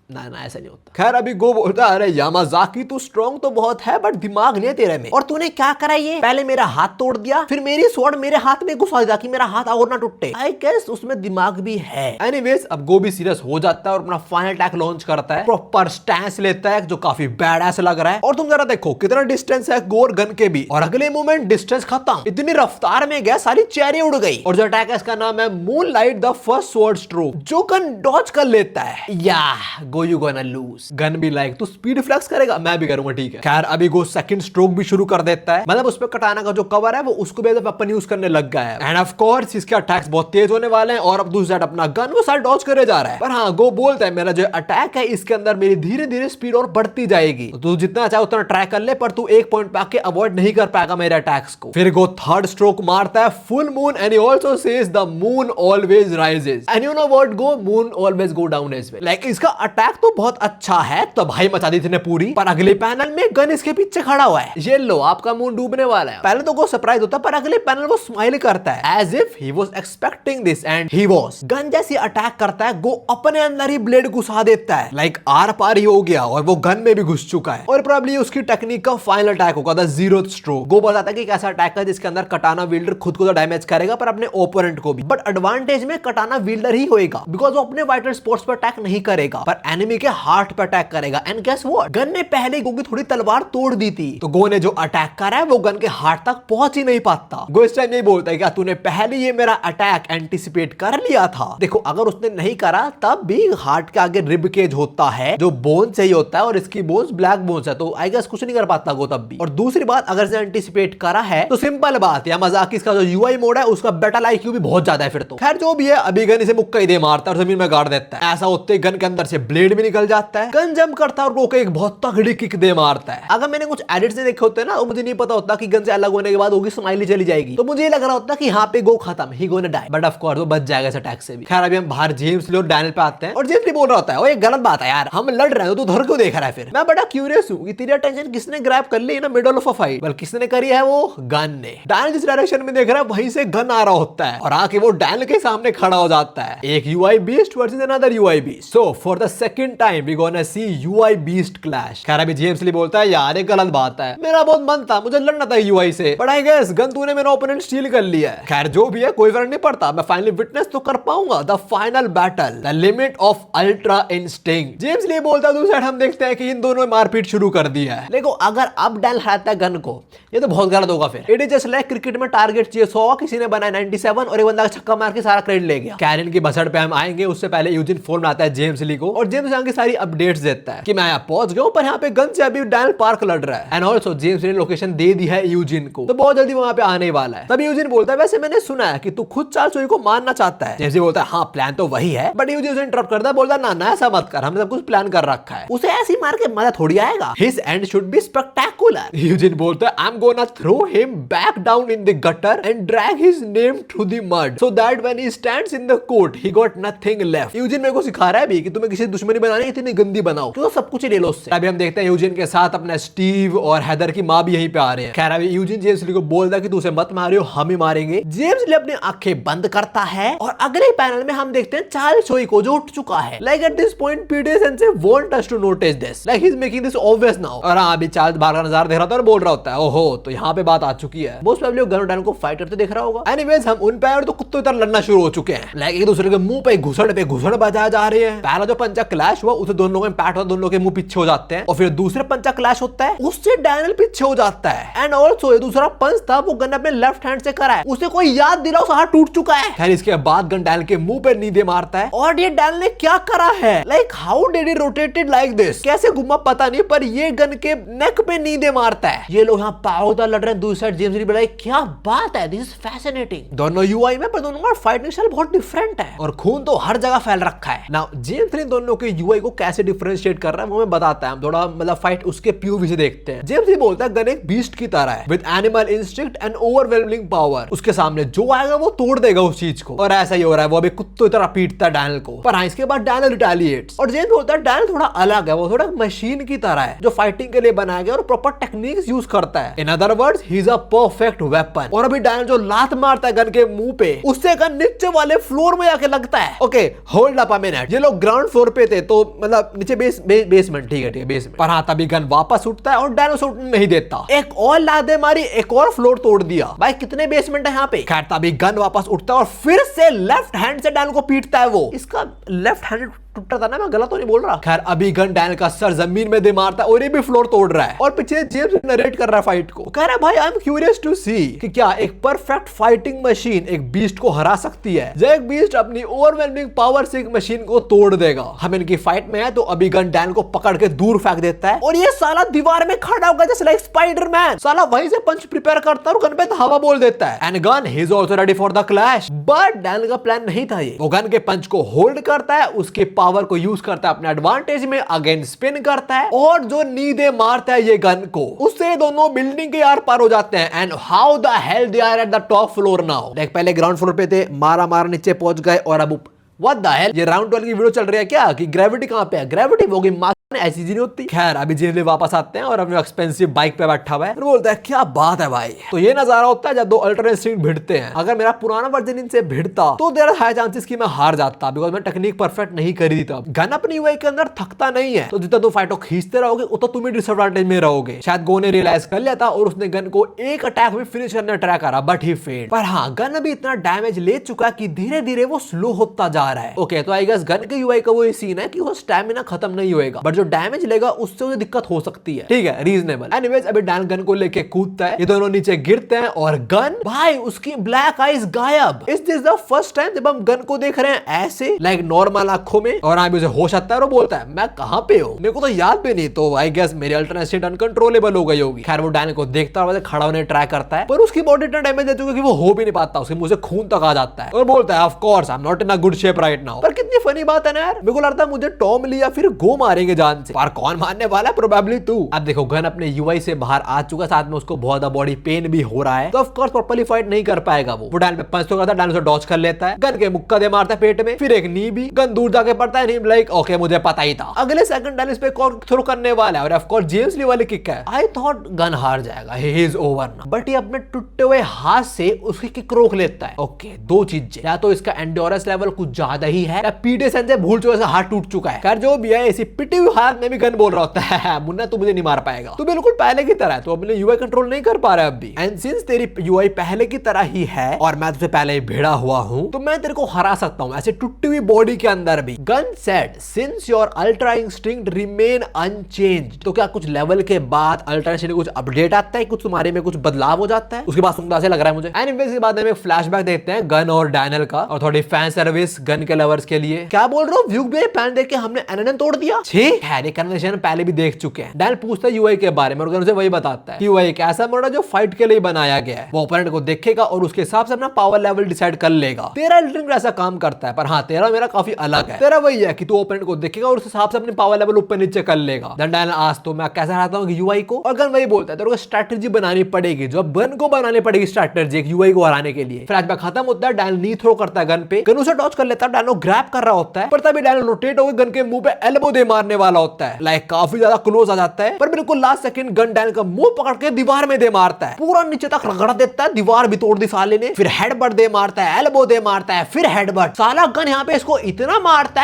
ना ना ऐसा नहीं होता। खैर अभी गो बोलता है अरे यामाज़ाकी तू स्ट्रॉन्ग तो बहुत है बट दिमाग नहीं है तेरे में, और तूने क्या करा, ये पहले मेरा हाथ तोड़ दिया, फिर मेरी स्वॉर्ड मेरे हाथ में घुसा दिया कि मेरा हाथ और ना टूटे। आई गेस उसमें दिमाग भी है। एनीवेज अब गो भी सीरियस हो जाता है और अपना फाइनल अटैक लॉन्च करता है, प्रॉपर स्टैंस लेता है जो काफी बैडएस लग रहा है। और तुम जरा देखो कितना डिस्टेंस है गो और गन के भी, और अगले मोमेंट डिस्टेंस खत्म, इतनी रफ्तार में गया सारी चेरी उड़ गई। और जो अटैक है इसका नाम है moonlight the first sword stroke, जो गन डॉज कर लेता है। या go you gonna lose. Gun भी लाइक तू स्पीड फ्लेक्स करेगा, मैं भी करूंगा ठीक है। खैर अभी गो सेकंड स्ट्रोक भी शुरू कर देता है, मतलब उस पे कटाना का जो कवर है वो उसको भी एज अ वेपन यूज करने लग गया है। एंड ऑफ कोर्स इसके अटैक्स बहुत तेज होने वाले हैं और अब दूसरी साइड अपना गन वो साइड डॉज करे जा रहा है। पर हाँ गो बोलता है मेरा जो अटैक है इसके अंदर मेरी धीरे धीरे स्पीड और बढ़ती जाएगी, तो तू जितना चाहे उतना ट्राई कर ले, पर तू एक पॉइंट पे आके अवॉइड नहीं कर पाएगा मेरे अटैक्स को। फिर गो थर्ड स्ट्रोक मारता है full moon and he also says the moon always rises and you know what Goo, moon always go down as well. Like इसका अटैक तो बहुत अच्छा है, तो भाई मचा दी थी पूरी। पर अगले पैनल में गन इसके पीछे खड़ा हुआ है, ये लो आपका मून डूबने वाला है। पहले तो गो सरप्राइज होता है, पर अगले पैनल वो स्माइल करता है as if he was expecting this and he was. Gun जैसी अटैक करता है, गो अपने अंदर ही ब्लेड घुसा देता है, लाइक आर पार ही हो गया और वो गन में भी घुस चुका है। और प्रोबब्ली उसकी टेक्निक का फाइनल अटैक होगा द जीरो स्ट्रोक। गो बताता है कि कैसा अटैक है जिसके अंदर कटाना विल्डर खुद को तो डैमेज करेगा पर अपने ओपोनेंट को भी, बट एडवांटेज में कटाना विल्डर ही होएगा बिकॉज वो अपने वाइटल स्पॉट्स पर अटैक नहीं करेगा पर एनिमी के हार्ट पर अटैक करेगा। एंड गेस व्हाट, गन ने पहले गो की थोड़ी तलवार तोड़ दी थी, तो गो ने जो अटैक करा है वो गन के हार्ट तक पहुंच ही नहीं पाता। गो इस टाइम यही बोलता है क्या तूने पहले ये मेरा अटैक एंटिसिपेट कर लिया था? देखो अगर उसने नहीं करा तब भी हार्ट के आगे रिब केज होता है जो बोन से ही होता है और इसकी बोन्स ब्लैक बोन्स है, तो आई गेस कुछ नहीं कर पाता गो तब भी। और दूसरी बात अगर से एंटिसिपेट करा है तो सिंपल बात है, मजाक इसका जो यूआई मोड है उसका बैटल आईक्यू भी बहुत ज्यादा है फिर तो। खैर जो भी है अभी गन इसे मुक्का ही दे मारता है और जमीन में गाड़ देता है। ऐसा होते ही गन के अंदर से ब्लेड भी निकल जाता है, गन जंप करता है और गो एक बहुत तगड़ी किक दे मारता है। अगर मैंने कुछ एडिट्स नहीं देखे होते ना तो मुझे नहीं पता होता कि गन से अलग होने के बाद होगी स्माइली चली जाएगी, तो मुझे ये लग रहा होता कि यहाँ पे गो खत्म, he gonna die, but of course वो बच जाएगा इस अटैक से भी। खैर अभी हम बाहर जेम्स ली और डैनियल पे आते हैं और जेम्स ली बोल रहा होता है, वो एक गलत बात है यार, हम लड़ रहे हैं तो उधर क्यों देख रहा है? फिर मैं बड़ा क्यूरियस हूँ कि तेरी अटेंशन किसने ग्रैब कर ली ना middle of a fight? Well किसने करी है? वो गन ने। डैनियल जिस डायरेक्शन में देख रहा है वहीं से गन आ रहा होता है और आके वो डैनियल के सामने खड़ा हो जाता है। एक UI beast versus another UI beast, so for the second time we gonna see UI beast clash. खैर अभी जेम्स ली बोलता है यार ये गलत बात है, मेरा बहुत मन था, मुझे लड़ना था यूआई से, बट आई गेस गन तूने मेरा ओपोनेंट स्टील कर लिया है। खैर जो भी है कोई फर्क नहीं पड़ता, मैं फाइनली विटनेस तो कर पाऊंगा the final battle, the limit of ultra instinct. James Lee बोलता है दूसरी साइड हम देखते हैं कि इन दोनों ने मारपीट शुरू कर दिया है। देखो अगर अब डैनियल हराता है गन को ये तो बहुत गलत होगा। फिर it is just like cricket में टारगेट चाहिए 100, किसी ने बनाया 97 और एक बंदा छक्का मार के सारा क्रेडिट ले गया। कैरन की बसड़ पे हम आएंगे, उससे पहले यूजिन फोन आता है जेम्स ली को और जेम्स की सारी अपडेट्स देता है कि मैं यहाँ पहुंच गया हूं, पर यहाँ पे गन से अभी डैनियल पार्क लड़ रहा है। एंड ऑल्सो जेम्स ने लोकेशन दे दी है यूजिन को, तो बहुत जल्दी वहां पे आने वाला है। तभी यूजिन बोलता है वैसे मैंने सुना है कि तू खुद चार्ल्स चोई को मारना चाहता है। जेम्स बोलता है हाँ प्लान तो वही है, बट यूजिन उसे इंटरप्ट करता है, बोलता है ना ऐसा मत कर, हमने सब कुछ प्लान कर रखा है, उसे ऐसे ही मार के मजा थोड़ी आएगा, his end should be spectacular. Eugene बोलता है I am gonna throw him back down in the gutter and drag his name through the mud so that when he stands in the court he got nothing left. Eugene मेरे को सिखा रहा है भी कि तुम्हें किसी दुश्मन दुश्मनी बनानी इतनी गंदी बनाओ तो सब कुछ ले लो उससे। अभी हम देखते हैं यूजिन के साथ अपना स्टीव और हैदर की माँ भी यहीं पे आ रहे हैं। खैर अभी यूजिन जेम्स ली को बोलता है कि तू उसे मत मारियो, हम ही मारेंगे। जेम्स ली अपनी आंखें बंद करता है और अगले पैनल में हम देखते हैं चार्ल्स चोई को जो उठ चुका है। Like at this point Peter sensei want us to notice this, like he is making this obvious now. और हाँ अभी चार्ल्स बाहर का नजारा देख रहा था और बोल रहा होता है ओहो तो यहाँ पे बात आ चुकी है। मोस्ट प्रोबेबली गन डैन को फाइट करते देख रहा होगा। एनीवेज हम उन पैर तो कुत्तों की तरह लड़ना शुरू हो चुके हैं। लाइक एक दूसरे के मुंह पे घुसड़ बजाए जा रहे हैं। पहला जो पंचा क्लैश हुआ उसे दोनों का इंपैक्ट हुआ, दोनों के मुंह पीछे हो जाते हैं और फिर दूसरे पंचा क्लैश होता है उससे डैनियल पीछे हो जाता है। एंड ऑल्सो ये दूसरा पंच था वो गन अपने लेफ्ट हैंड से करा है, उसे कोई याद दिला उसे हाथ टूट चुका है। खैर इसके बाद गन डैनियल के मुंह पे नींदे मारता है और ये डैनियल ने क्या करा है, like how did he rotated like this, कैसे घुमा पता नहीं पर ये गन के नेक पे नींदे मारता है। ये लोग यहाँ पावदा लड़ रहे हैं, दूसरी साइड जेम्स ली बोला क्या बात है, दिस इज फैसिनेटिंग। दोनों यूआई में पर दोनों का फाइटिंग स्टाइल बहुत डिफरेंट है और खून तो हर जगह फैल रखा है। नाउ जेम्स ली दोनों के यूआई को कैसे डिफरेंशिएट कर रहा है वो हमें बताता है। हम थोड़ा मतलब फाइट उसके पीओवी से देखते हैं। जेम्स ली बोलता है गन एक बीस्ट की तरह है with animal instinct and overwhelming power, उसके सामने जो आएगा वो तोड़ देगा उस चीज को। और ऐसा ही हो रहा है, वो अभी कुत्तों की तरह पीटता है डैनियल को। पर हाँ इसके बाद डैनियल रिटेलिएट्स और जेम्स बोलता है डैनियल थोड़ा अलग है, वो थोड़ा मशीन की तरह है जो फाइटिंग के लिए बनाया गया और प्रॉपर टेक्निक्स यूज करता है। In other words he is a perfect weapon. और अभी डैनियल जो लात मारता है गन के मुंह पे उससे गन नीचे वाले फ्लोर में आके लगता है। Okay hold up a minute, ये लोग ग्राउंड फ्लोर पे थे तो मतलब नीचे बेसमेंट, ठीक है बेसमेंट। पर हाँ तभी गन वापस उठता है और डैनियल उठने नहीं देता, एक और लादे मारी, एक और फ्लोर तोड़ दिया। भाई कितने बेसमेंट है यहाँ पे। खैर तभी गन वापस उठता है और फिर से लेफ्ट हैंड से डैनियल को पीटता है। वो इसका लेफ्ट हैंड टूटा था ना, मैं गलत तो नहीं बोल रहा। खैर अभी गन डैनियल का सर जमीन में दे मारता है और ये भी फ्लोर तोड़ रहा है और पीछे जेम्स नरेट कर रहा है फाइट को। कह रहा है भाई आई एम क्यूरियस टू सी कि क्या एक परफेक्ट फाइटिंग मशीन एक बीस्ट को हरा सकती है, जो एक बीस्ट अपनी ओवरवेलमिंग पावर से एक मशीन को तोड़ देगा। हम इनकी फाइट में है तो अभी गन डैनियल को पकड़ के दूर फेंक देता है और ये साला दीवार में खड़ा होगा जैसे लाइक स्पाइडरमैन। साला वहीं से पंच प्रिपेयर करता है और गन पे धावा बोल देता है। And gun he is also ready for the clash. But Daniel का प्लान नहीं था ये। वो गन के पंच को होल्ड करता है, उसके पावर को यूज करता है अपने एडवांटेज में, अगेन स्पिन करता है और जो नींदे मारता है ये गन को, उससे दोनों बिल्डिंग के आर पार हो जाते हैं। And how the hell they are at the top floor now. Like पहले ग्राउंड फ्लोर पे थे, मारा नीचे पहुंच गए और अब व्हाट द हेल, ये राउंड 12 की वीडियो चल रही है क्या कि ग्रेविटी कहां पे है, ग्रेविटी होगी ऐसी चीज नहीं होती। खैर अभी जेम्स वापस आते हैं और अपने एक्सपेंसिव बाइक पे बैठा हुआ है और बोलता है क्या बात है भाई। तो ये नजारा होता है जब दो अल्टरनेट इंस्टिंक्ट भिड़ते हैं। अगर मेरा पुराना वर्जन इनसे भिड़ता तो देयर हाई चांसेस कि मैं हार जाता, बिकॉज मैं टेक्निक परफेक्ट नहीं करी थी तब। गन अपनी यूआई के अंदर थकता नहीं है तो जितना तुम फाइटो खींचते रहोगे उतना तुम ही डिसएडवांटेज में रहोगे। शायद गो ने रियलाइज कर लिया था और उसने गन को एक अटैक में फिनिश करने ट्राई करा बट ही फेल्ड। पर हाँ गन अभी इतना डैमेज ले चुका कि धीरे धीरे वो स्लो होता जा रहा है। ओके तो आई गेस गन के यूआई का वो सीन है कि वो स्टैमिना खत्म नहीं होएगा बट जो डैमेज लेगा उससे मुझे दिक्कत हो सकती है, ठीक है रीजनेबल। एनीवेज अभी डैन गन को लेके कूदता है, ये दोनों नीचे गिरते हैं और गन भाई उसकी ब्लैक आईज गायब। इस दिस द फर्स्ट टाइम जब हम गन को देख रहे हैं ऐसे लाइक नॉर्मल आंखों में और अभी उसे होश आता है और बोलता है मैं कहां पे हूं, मेरे को तो याद भी नहीं। तो आई गेस मेरी अल्टरनेट स्टेट अनकंट्रोलेबल हो गई होगी। खैर वो डैन को देखता है, खड़ा होने ट्राई करता है पर उसकी बॉडी इतना डैमेज दे चुकी है कि वो हो भी नहीं पाता, उसके मुंह से खून तक आ जाता है और बोलता है of course I am not in a good shape right now. पर कितनी फनी बात है ना यार, मेरे को लगता है मुझे टॉम ली या फिर गो मारेंगे जान से, पर कौन मारने वाला है, प्रोबेबली तू। अब देखो गन अपने यूआई से बाहर आ चुका, साथ में उसको बहुत बॉडी पेन भी हो रहा है तो ऑफ कोर्स प्रॉपर्ली फाइट नहीं कर पाएगा। वो डैन पे पंच तो करता है, डैन उसे डॉज कर लेता है, गन के मुक्का दे मारता है पेट में, फिर एक नी भी, गन दूर जाके पड़ता है, नी लाइक ओके मुझे पता ही था। अगले सेकंड डैन इस पे थ्रो करने वाला है और ऑफ कोर्स जेम्स ली वाली किक है। आई थॉट गन हार जाएगा, he is over now, but ये अपने टूटे हुए हाथ से उसकी किक रोक लेता है। ओके दो चीजें, या तो इसका एंड्योरेंस लेवल कुछ ज्यादा ही है या पीटे से भूल चुका, हाथ टूट चुका है। खैर जो भी है, इसी पिटी हुई हाथ में भी गन बोल रहा होता है मुन्ना तू मुझे नहीं मार पाएगा, तू बिल्कुल पहले की तरह है, तो अपने यूआई कंट्रोल नहीं कर पा रहा है अब भी। एंड सिंस तेरी यूआई पहले की तरह ही है और मैं तुझसे पहले ही भिड़ा हुआ हूं तो मैं तेरे को हरा सकता हूं ऐसे टूटी हुई बॉडी के अंदर भी। Gun said since your ultra instinct remain unchanged, तो क्या कुछ लेवल के बाद अल्ट्रा इंस्टिंक्ट कुछ अपडेट आता है, कुछ तुम्हारे में कुछ बदलाव हो जाता है? उसके बाद सुनता से लग रहा है मुझे। एनीवेज के बाद में फ्लैशबैक देखते हैं गन और डैनियल का और थोड़ी फैन सर्विस गन के लवर्स के लिए। क्या बोल रहा हूं, व्यूक भी पैन देख के हमने एनएन तोड़ दिया। छे खैर ये कन्वर्सेशन पहले भी देख चुके हैं। डैनियल पूछता है यूआई के बारे में और गन उसे वही बताता है कि यूआई एक ऐसा मोड है जो फाइट के लिए बनाया गया है। वो ओपोनेंट को देखेगा और उसके हिसाब से अपना पावर लेवल डिसाइड कर लेगा। तेरा एल्डरिंग ऐसा काम करता है, पर हाँ तेरा मेरा काफी अलग है। तेरा वही है कि तू ओपोनेंट को देखेगा और उस हिसाब से अपने पावर लेवल ऊपर नीचे कर लेगा। डैनियल आज तो मैं कैसे हराता हूँ यूआई को, और गन वही बोलता है तेरे को स्ट्रेटजी बनानी पड़ेगी, जो गन को बनानी पड़ेगी स्ट्रेटजी एक यूआई को हराने के लिए। फ्लैशबैक खत्म होता है, डैनियल नी थ्रो करता है गन पे, गन उसे डॉज कर लेता है, डैनियल ग्रैब कर रहा होता है, पर तभी डैनियल रोटेट होकर गन के मुंह पे एल्बो दे मारने वाला होता है। लाइक काफी ज्यादा क्लोज आ जाता है, पर बिल्कुल लास्ट सेकंड गन डैनियल का मुंह पकड़ के दीवार में दे मारता है, पूरा नीचे तक रगड़ देता है, दीवार भी तोड़ दी साले ने। फिर हेडबट दे मारता है, एल्बो दे मारता है, फिर हेडबट। साला गन यहाँ पे इसको इतना मारता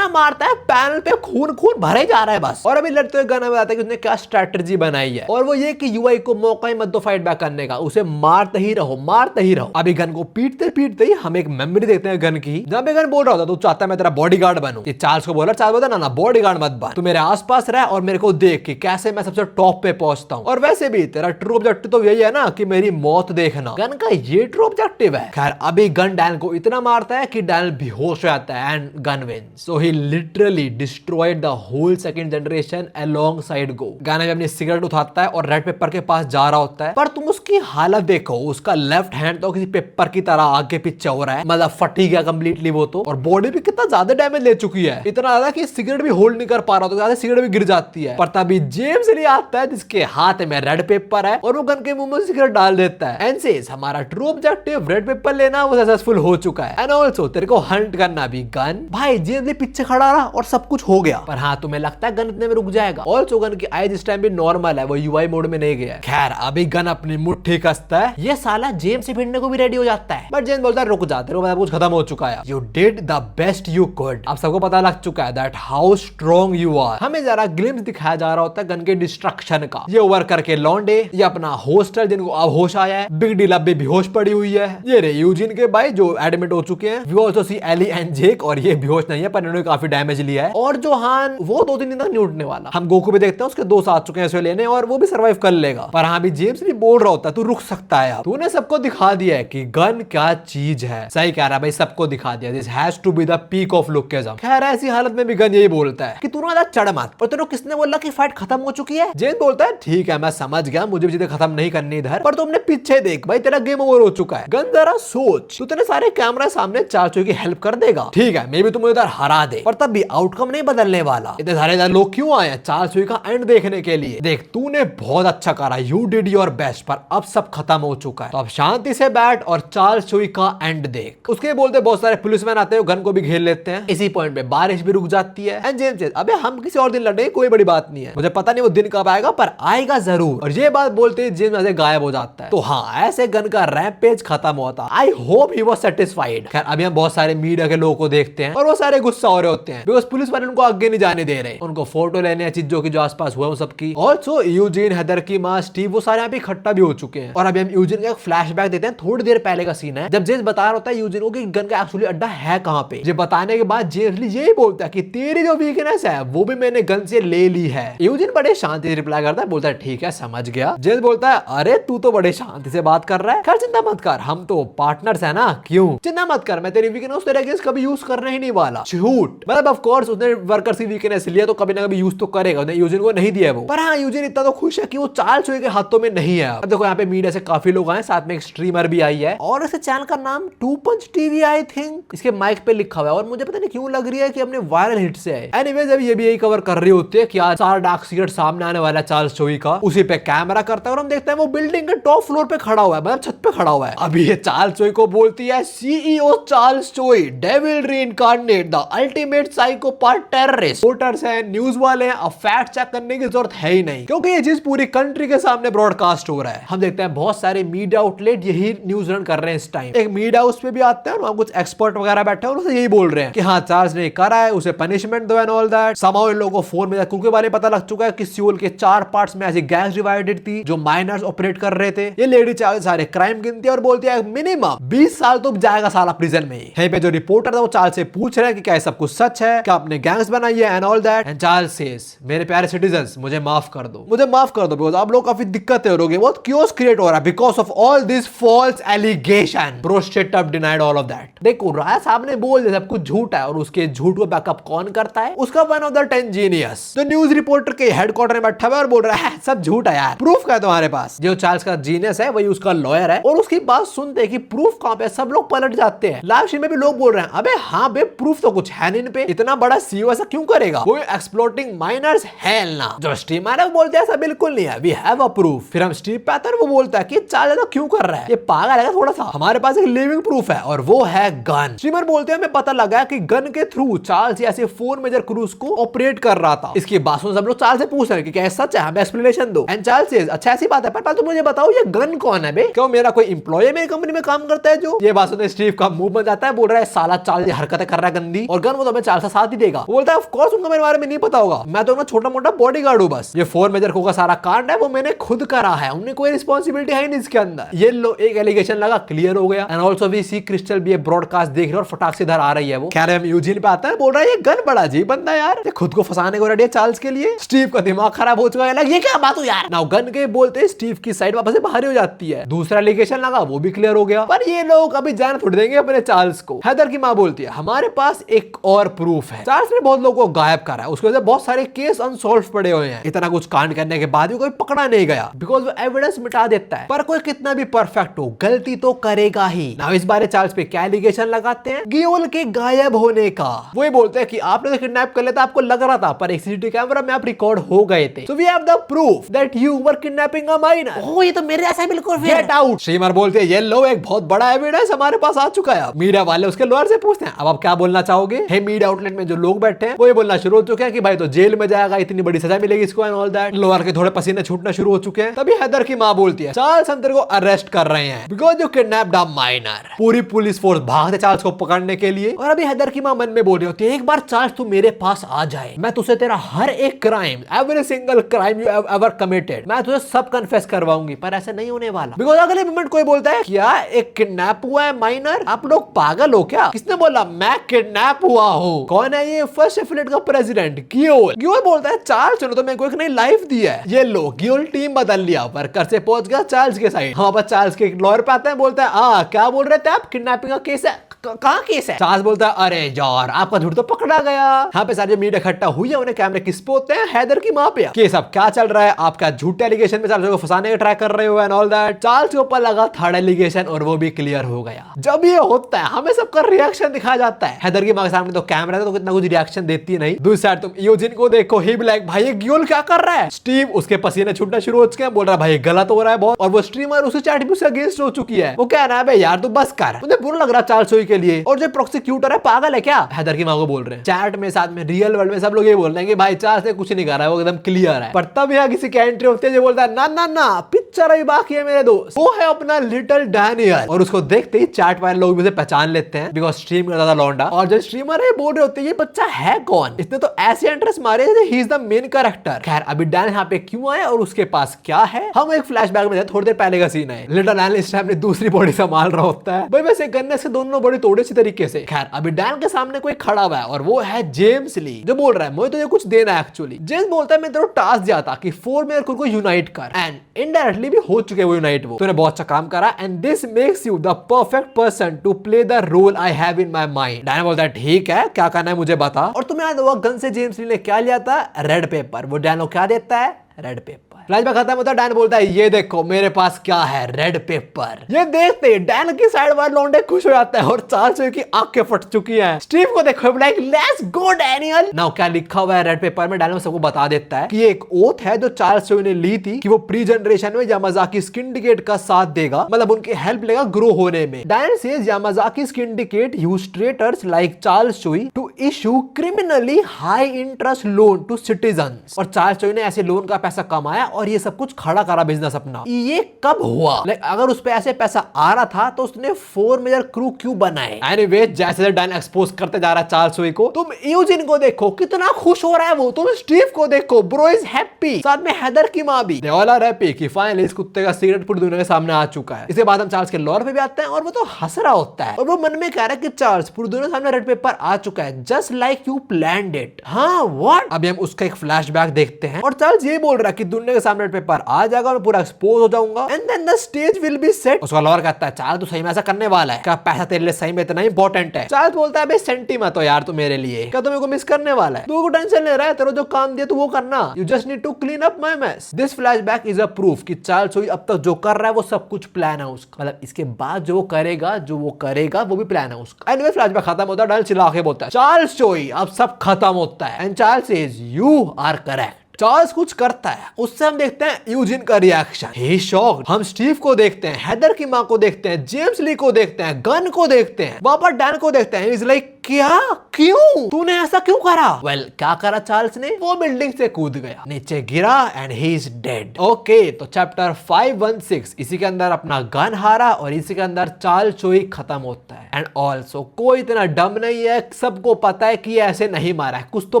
है पैनल पे खून खून भरे जा रहा है बस। और अभी लड़ते हुए गन बताता है कि उसने क्या स्ट्रेटजी बनाई है, और वो ये कि यूआई को मौका ही मत दो फाइट बैक करने का, उसे मारते ही रहो। अभी गन को पीटते ही हम एक मेमोरी देखते हैं गन की, जहां पे गन बोल रहा होता तू चाहता है मैं तेरा बॉडीगार्ड बनूं। ये चार्ल्स को बोला, चार्ल्स बोलता ना बॉडीगार्ड मत बन, तू मेरे आसपास रह और मेरे को देख कि कैसे मैं सबसे टॉप पे पहुंचता हूं। और वैसे भी तेरा ट्रू ऑब्जेक्टिव तो यही है ना कि मेरी मौत देखना, गन का ये ट्रू ऑब्जेक्टिव है। खैर अभी गन डैनियल को इतना मारता है कि डैनियल बेहोश हो जाता है and Gun wins. So he literally destroyed the whole second generation alongside Goo. Gun अपनी सिगरेट उठाता है और रेड पेपर के पास जा रहा होता है, पर तुम उसकी हालत देखो, उसका लेफ्ट हैंड तो किसी पेपर की तरह आगे पीछे हो रहा है, मतलब फटी गया कंप्लीटली वो तो, और बॉडी भी कितना ज्यादा डैमेज ले चुकी है, इतना ज्यादा कि सिगरेट भी होल्ड नहीं कर पा रहा, तो ज्यादा सिगरेट भी गिर जाती है। पर तभी जेम्स ले आता है जिसके हाथ में रेड पेपर है और वो गन के मुंह में सिगरेट डाल देता है एंड सेज हमारा ट्रू ऑब्जेक्टिव रेड पेपर लेना वो सक्सेसफुल हो चुका है, एंड ऑल्सो तेरे को हंट करना भी। गन भाई जेम्स ने पीछे खड़ा रहा और सब कुछ हो गया, पर हाँ तुम्हें लगता है गन इतने में रुक जाएगा। ऑल्सो गन की आईज इस टाइम भी नॉर्मल है, वो यूआई मोड में नहीं गया है। खैर अभी गन अपनी मुट्ठी कसता है, ये साला जेम्स से भिड़ने को भी रेडी हो जाता है, बट जेम्स बोलता है रुक जा, तेरे को कुछ खत्म हो चुका है, you did the best you could. अब सबको पता लग चुका है that how strong you are. हमें जरा ग्लिम्स दिखाया जा रहा होता है गन के डिस्ट्रक्शन का। ये ओवर करके लॉन्डे, ये अपना हॉस्टल जिनको अब होश आया है, बिग डील अब भी बेहोश पड़ी हुई है, ये रे यूजिन के भाई जो एडमिट हो चुके हैं, we also see Eli and Jake, और ये बेहोश नहीं है पर इन्होंने काफी डैमेज लिया है, और जो हान वो 2-3 दिन तक नहीं उठने वाला। हम गोकू भी देखते हैं उसके 2 साथ चुके हैं इसे लेने, और वो भी सर्वाइव कर लेगा। पर हाँ भी जेम्स भी बोल रहा होता है तू रुक सकता है, तूने सबको दिखा दिया है कि गन क्या चीज है। सही कह रहा है भाई, सबको दिखा दिया, this has to be the peak of Lookism. खैर ऐसी हालत में भी गन यही बोलता है कि तू ना चढ़ मत, और तेरे को किसने बोला कि फाइट खत्म हो चुकी है। जेन बोलता है ठीक है मैं समझ गया, मुझे भी चीजें खत्म नहीं करनी इधर, पर तुमने पीछे देख भाई तेरा गेम ओवर हो चुका है। गन जरा सोच, तू तेरे सारे कैमरा सामने चार्चो की हेल्प कर देगा, ठीक है मे भी तुम इधर हरा दे, पर तब भी आउटकम नहीं बदलने वाला। इतने सारे लोग क्यों आए चार्चो का एंड देखने के लिए। देख तूने बहुत अच्छा करा, यू डिड योर बेस्ट, पर अब सब खत्म हो चुका है, तो अब शांति से बैठ और चार्ल्स चोई का एंड देख। उसके बोलते बहुत सारे पुलिसमैन आते हैं, गन को भी घेर लेते हैं। इसी पॉइंट पे बारिश भी रुक जाती है एंड जेम्स सेज अबे हम किसी और दिन लड़ेंगे, कोई बड़ी बात नहीं है, मुझे पता नहीं वो दिन कब आएगा पर आएगा जरूर। और ये बात बोलते ही जेम्स ऐसे गायब हो जाता है। तो हाँ ऐसे गन का रैम्पेज खत्म होता। I hope he was satisfied. खैर अभी हम बहुत सारे मीडिया के लोगों को देखते हैं और वो सारे गुस्सा हो रहे होते हैं बिकॉज़ पुलिस वाले उनको आगे नहीं जाने दे रहे, उनको फोटो लेने हैं चीजों की जो आसपास हुआ सबकी। ऑल्सो यूजिन, हेदर की माँ, स्टीव, वो सारे यहाँ पे इकट्ठा भी हो चुके हैं। और अभी हम यूजिन का एक फ्लैशबैक देते हैं, थोड़ी देर पहले का सीन है जब जेम्स बता रहा होता है यूजिन को कि गन का एक्चुअली अड्डा है कहाँ पे। ये बताने के बाद जेम्स यही बोलता है कि तेरी जो वीकनेस है वो भी मैंने गन से ले ली है। यूजिन बड़े शांति से रिप्लाई करता है, बोलता है ठीक है समझ गया। जेम्स बोलता है अरे तू तो बड़े शांति से बात कर रहा है, खैर चिंता मत कर, हम तो पार्टनर्स है ना, क्यों चिंता मत कर, मैं तेरी वीकनेस तेरे अगेंस्ट कभी यूज करने ही नहीं वाला। झूठ, मतलब ऑफ कोर्स उसने वर्कर्स की वीकनेस लिया तो कभी ना कभी यूज तो करेगा, उसने यूजिन को नहीं दिया वो। पर हाँ यूजिन इतना तो खुश है कि वो चार्ल्स चोई के हाथों में नहीं है। अब देखो यहाँ पे मीडिया से काफी लोग आए, साथ में एक स्ट्रीमर भी आई है, और इस चैनल का नाम 2 पंच टीवी आई थिंक इसके माइक पे लिखा हुआ है, और मुझे पता नहीं क्यों लग रही है कि अपने वायरल हिट से है। एनीवेज अभी ये भी यही कवर कर रही होती है कि आज सारा डार्क सीक्रेट सामने आने वाला है चार्ल्स चोई का, उसी पे कैमरा करता है और हम देखते हैं वो बिल्डिंग के टॉप फ्लोर पे खड़ा हुआ है, मतलब छत पे खड़ा हुआ है। अभी ये चार्ल्स चोई को बोलती है CEO Charles Choi, devil reincarnate, the ultimate psychopath terrorist. Voters हैं, न्यूज वाले हैं, अब फैक्ट चेक करने की जरूरत है ही नहीं क्योंकि ये चीज पूरी कंट्री के सामने ब्रॉडकास्ट हो रहा है। हम देखते हैं बहुत सारे मीडिया आउटलेट यही न्यूज रन कर रहे हैं इस टाइम। एक मीडिया हाउस पे भी आते हैं, वहां कुछ एक्सपर्ट वगैरह बैठे हैं और उसे यही बोल रहे हैं कि हाँ चार्ल्स ने करा है, उसे पनिशमेंट दो एंड ऑल दैट। समाओ इन लोगों को फोन में कुके बारे में पता लग चुका है कि सियोल के 4 पार्ट्स में ऐसी गैंग्स डिवाइडेड थी जो माइनर्स ऑपरेट कर रहे थे। ये लेडी चार्ल्स सारे क्राइम गिनती है और बोलती है मिनिमम 20 साल तो जाएगा साला प्रिजन में ही। यहीं पे जो रिपोर्टर था वो चार्ल्स से पूछ रहे हैं कि क्या सब कुछ सच है, क्या आपने गैंग्स बनाई है and all that. And Charles says मेरे प्यारे सिटीजंस मुझे माफ कर दो, मुझे माफ कर दो बिकॉज़ आप लोग काफी दिक्कतें हो रही है, बहुत क्योस क्रिएट हो रहा है because of all this false allegation. Bro straight up denied all of that. देखो राय साहब ने बोल दिया सब कुछ झूठ है और उसके झूठ को बैकअप कौन करता है, उसका one of the certain genius जो न्यूज रिपोर्टर के हेडक्वार्टर में बैठा हुआ और बोल रहा है सब झूठ है यार, प्रूफ क्या है तुम्हारे पास। जो चार्ल्स का जीनियस है वही उसका लॉयर है और उसकी बात सुनते कि प्रूफ कहां पे, सब लोग पलट जाते हैं। लाइव स्ट्रीम में भी लोग बोल रहे हैं अबे हाँ बे प्रूफ तो कुछ है नहीं इन पे, इतना बड़ा सीईओ ऐसा क्यों करेगा, कोई एक्सप्लोइटिंग माइनर्स है ना। जो स्ट्रीमर है वो बोलते हैं ऐसा बिल्कुल नहीं है, वी हैव अ प्रूफ। फिर हम स्ट्रीम पे आते हैं वो बोलता है कि चार्ल्स ऐसा क्यों कर रहा है, ये पागल है थोड़ा सा, हमारे पास एक लिविंग प्रूफ है और वो है गन। स्ट्रीमर बोलते हैं हमें पता लगा कि गन के थ्रू चार्ल्स ऐसे 4 मेजर क्रूज को ऑपरेट कर रहा था। इसकी बात सुन सब लोग चार्ल्स से पूछ रहे हैं कि क्या सच है, हमें एक्सप्लेनेशन दो। एंड चार्ल्स सेज अच्छा ऐसी बात है पर तुम मुझे बताओ ये गन कौन है बे, क्यों मेरा कोई एम्प्लॉय मेरी कंपनी में काम करता है जो। ये बात सुनते स्टीव का मुंह बन जाता है, बोल रहा है साला चार्ल्स ये हरकतें कर रहा है गंदी और गन वो तो हमें चार्ल्स का साथ ही देगा। बोलता है ऑफ कोर्स उनको मेरे बारे में नहीं पता होगा, मैं तो छोटा मोटा बॉडीगार्ड हूं बस, ये 4 मेजर का सारा कांड है वो मैंने खुद करा है, उन्हें कोई रिस्पांसिबिलिटी है नहीं इसके अंदर। ये लो एक एलिगेशन लगा, क्लियर हो गया। And also we see Crystal भी ब्रॉडकास्ट देख रहे और फटाक से इधर आ रही है वो। कह रहे हम यूजिन पे आता है, बोल रहा है ये गन बड़ा अजीब बंदा यार, ये खुद को फंसाने को रेडी है चार्ल्स के लिए। स्टीव का दिमाग खराब हो चुका है, ये क्या बात हो यार। नाउ गन के बोलते स्टीव की साइड वापस से बाहर हो जाती है। दूसरा एलिगेशन लगा वो भी क्लियर हो गया, पर ये लोग अभी जान थोड़ी देंगे अपने चार्ल्स को। हैदर की मां बोलती है हमारे पास एक और प्रूफ है, चार्ल्स ने बहुत लोगों को गायब करा है, उसकी वजह से बहुत सारे केस अनसॉल्व पड़े हुए हैं। इतना कुछ कांड करने के बाद भी कोई पकड़ा नहीं गया बिकॉज वो एविडेंस मिटा देता है। पर कोई कितना भी परफेक्ट हो गलती तो करेगा ही। नाउ इस बारे चार्ल्स पे क्या एलिगेशन लगाते हैं, गियोल के गायब होने का। वो बोलते हैं कि आपने तो किडनैप कर लिया था, आपको लग रहा था पर एक सीसीटीवी कैमरा में आप रिकॉर्ड हो गए थे, so we have the proof that you were kidnapping a minor. Oh ये तो मेरे जैसा बिल्कुल गेट आउट। स्ट्रीमर बोलते हैं ये लो एक बहुत बड़ा एविडेंस हमारे पास आ चुका है। मीडिया वाले उसके लॉयर से पूछते हैं अब आप क्या बोलना चाहोगे। हे मीडिया आउटलेट में जो लोग बैठे हैं वो ये बोलना शुरू हो चुके हैं कि भाई तो जेल में जाएगा, इतनी बड़ी सजा मिलेगी इसको एंड ऑल दैट। लॉयर के थोड़े पसीने छूटना शुरू हो चुके हैं। तभी हैदर की मां बोलती है चार्ल्स हम तेरे को अरेस्ट कर रहे हैं because you kidnapped a minor. पूरी पुलिस फोर्स भागते चार्ल्स को पकड़ने के लिए और अभी हैदर की मां मन में बोल रही होती है एक बार चार्ल्स तू मेरे पास आ जाए, मैं तुझसे तेरा हर एक crime, every single crime you have ever committed, मैं तुझे सब कन्फेस करवाऊंगी। पर ऐसा नहीं होने वाला बिकॉज अगले मोमेंट कोई बोलता है क्या एक किडनैप हुआ है माइनर, आप लोग पागल हो क्या। किसने बोला मैं किडनैप हुआ हूँ, कौन है ये फर्स्ट एफिलेट का प्रेसिडेंट गियोल। गियोल बोलता है चार्ल्स चलो तो मेरे को एक नई लाइफ दी है। ये लो गियोल टीम बदल लिया, वर्कर से पहुंच गया चार्ल्स के साइड। हम वापस चार्ल्स के लॉयर पे आते हैं, बोलता है क्या बोल रहे थे आप, किडनैपिंग का केस है, कहाँ केस है। चार्ल्स बोलता है अरे यार आपका झूठ तो पकड़ा गया। यहाँ पे सारे मीडिया इकट्ठा हुई है, उन्हें कैमरे किस पे होते हैं, हैदर की मां पे। केस अब क्या चल रहा है, आपका झूठे एलिगेशन में चार्ल्स को फंसाने का ट्राई कर रहे हो एंड ऑल दैट। चार्ल्स के ऊपर लगा थर्ड एलिगेशन और वो भी क्लियर हो गया। जब ये होता है हमें सबका रिएक्शन दिखाया जाता है। हैदर की मां के सामने तो कैमरा है तो कितना कुछ रिएक्शन देती नहीं। दूसरी साइड तुम यूजिन को देखो, ही भी लाइक भाई ये गियोल क्या कर रहा है। स्टीव उसके पसीने छूटना शुरू हो चुके हैं, बोल रहा है भाई गलत हो रहा है बहुत। और वो स्ट्रीमर उसके चैट भी उसके अगेंस्ट हो चुकी है। वो कह रहा है यार तू बस कर, मुझे बुरा लग रहा है चार्ल्स के लिए। और जो प्रोसिक्यूटर है पागल है क्या, हैदर की मां को बोल रहे हैं। चैट में साथ में रियल वर्ल्ड में सब लोग ये बोल रहे हैं कि भाई चार्ल्स ने कुछ नहीं करा है, वो एकदम क्लियर है। पर तब यहाँ किसी की एंट्री होती है जो बोलता है ना ना ना पिक्चर अभी बाकी है मेरे दोस्त, वो है अपना लिटिल डैनियल। और उसको देखते ही चैट वाले लोग भी उसे पहचान लेते हैं बिकॉज स्ट्रीम करता था लौंडा। और जो स्ट्रीमर है बोल रहे होते हैं ये बच्चा है कौन, इसने तो ऐसे एंट्रेंस मारे he is the main character. खैर अभी डैन यहाँ पे क्यों आए और उसके पास क्या है, हम एक फ्लैशबैक में थोड़ी देर पहले का सीन है। लिटिल डैन इस टाइम अपनी दूसरी बॉडी संभाल रहा होता है। भाई वैसे गन्ने से दोनों बॉडी तोड़े इसी तरीके से। खैर अभी डैन के सामने कोई खड़ा हुआ है और वो है जेम्स ली, जो बोल रहा है मुझे तुझे कुछ देना है एक्चुअली। जेम्स बोलता है मैं तेरे को टास्क दिया था कि 4 मेयर को यूनाइट कर, एंड इनडायरेक्टली भी हो चुके वो यूनाइट, वो तूने बहुत अच्छा काम करा and this makes you the perfect person to play the role I have in my mind. Dan बोलता है ठीक है क्या करना है मुझे बता। और तुम्हें याद होगा गन से जेम्स ली ने क्या लिया था, रेड पेपर। वो डैन को क्या देता है, रेड पेपर। फ्लैशबैक खत्म होता है, डैन बोलता है ये देखो मेरे पास क्या है, रेड पेपर। ये देखते डैन की साइड वाले लौंडे खुश हो जाता है और चार्ल्स की आंखें फट चुकी हैं। स्टीव को देखो like let's go Daniel. Now क्या लिखा हुआ है रेड पेपर में, डैनियल सबको बता देता है कि ये एक ओथ है जो चार्ल्स ने ली थी कि वो प्री जनरेशन में यामाजाकी सिंडिकेट का साथ देगा, मतलब उनकी हेल्प लेगा ग्रो होने में। Daniel says Yamazaki syndicate use traitors like Charles Choi to issue criminally high interest loan to citizens. और चार्ल्स चोई ने ऐसे लोन का पैसा कमाया और ये सब कुछ खड़ा करा बिजनेस अपना। ये कब हुआ, अगर उस पे ऐसे पैसा आ रहा था तो उसने 4 मेजर क्रू क्यों बनाए। एनीवे जैसे डैन एक्सपोज करते जा रहा है चार्ल्स चोई को, तुम यूजिन को देखो कितना खुश हो रहा है वो, तुम स्टीव को देखो ब्रो इज हैप्पी, साथ में हैदर की मां भी। दे ऑल आर हैप्पी कि फाइनली इस कुत्ते का सीक्रेट पूरी दुनिया के सामने आ चुका है। इसके बाद हम चार्ल्स के लॉयर पे भी आते हैं और वो तो हंस रहा होता है और वो मन में कह रहा है कि चार्ल्स पूरी दुनिया के सामने रेड पेपर आ चुका है just like you planned it. हाँ व्हाट। अभी हम उसका एक फ्लैशबैक देखते हैं और चार्ल्स ये बोल रहा है कि दुनिया के सामने पेपर आ जाएगा, मैं पूरा एक्सपोज हो जाऊंगा and then the stage will be set. उसका लॉयर कहता है चार्ल्स तू सही में ऐसा करने वाला है क्या? पैसा तेरे लिए सही में इतना इंपॉर्टेंट है? चार्ल्स बोलता है सेंटी मत हो यार तू मेरे लिए, क्या तू मेरे को मिस करने वाला है? तू को टेंशन ले रहा है, तेरा जो काम दिया तू वो करना। You just need to clean up my mess. This flashback is a proof कि चार्ल्स अब तक जो कर रहा है वो सब कुछ प्लान है उसका, मतलब इसके बाद जो वो करेगा वो भी प्लान है उसका। एनीवे फ्लैशबैक खत्म होता है, डायल चिल्ला के बोलता है चार्ल्स चोई अब सब खत्म होता है and Charles says you are correct. Charles कुछ करता है, उससे हम देखते हैं यूजिन का रिएक्शन। He shocked. हम स्टीव को देखते हैं, हेदर की मां को देखते हैं, जेम्स ली को देखते हैं, गन को देखते हैं, वापस डैन को देखते हैं। इज लाइक क्या, क्यों तूने ऐसा क्यों करा? वेल क्या करा चार्ल्स ने? वो बिल्डिंग से कूद गया, नीचे गिरा and he is dead. Okay तो चैप्टर 516 इसी के अंदर अपना गन हारा और इसी के अंदर चार्ल्स चोई खत्म होता है। एंड ऑल्सो कोई इतना डम नहीं है, सबको पता है कि ऐसे नहीं मारा है, कुछ तो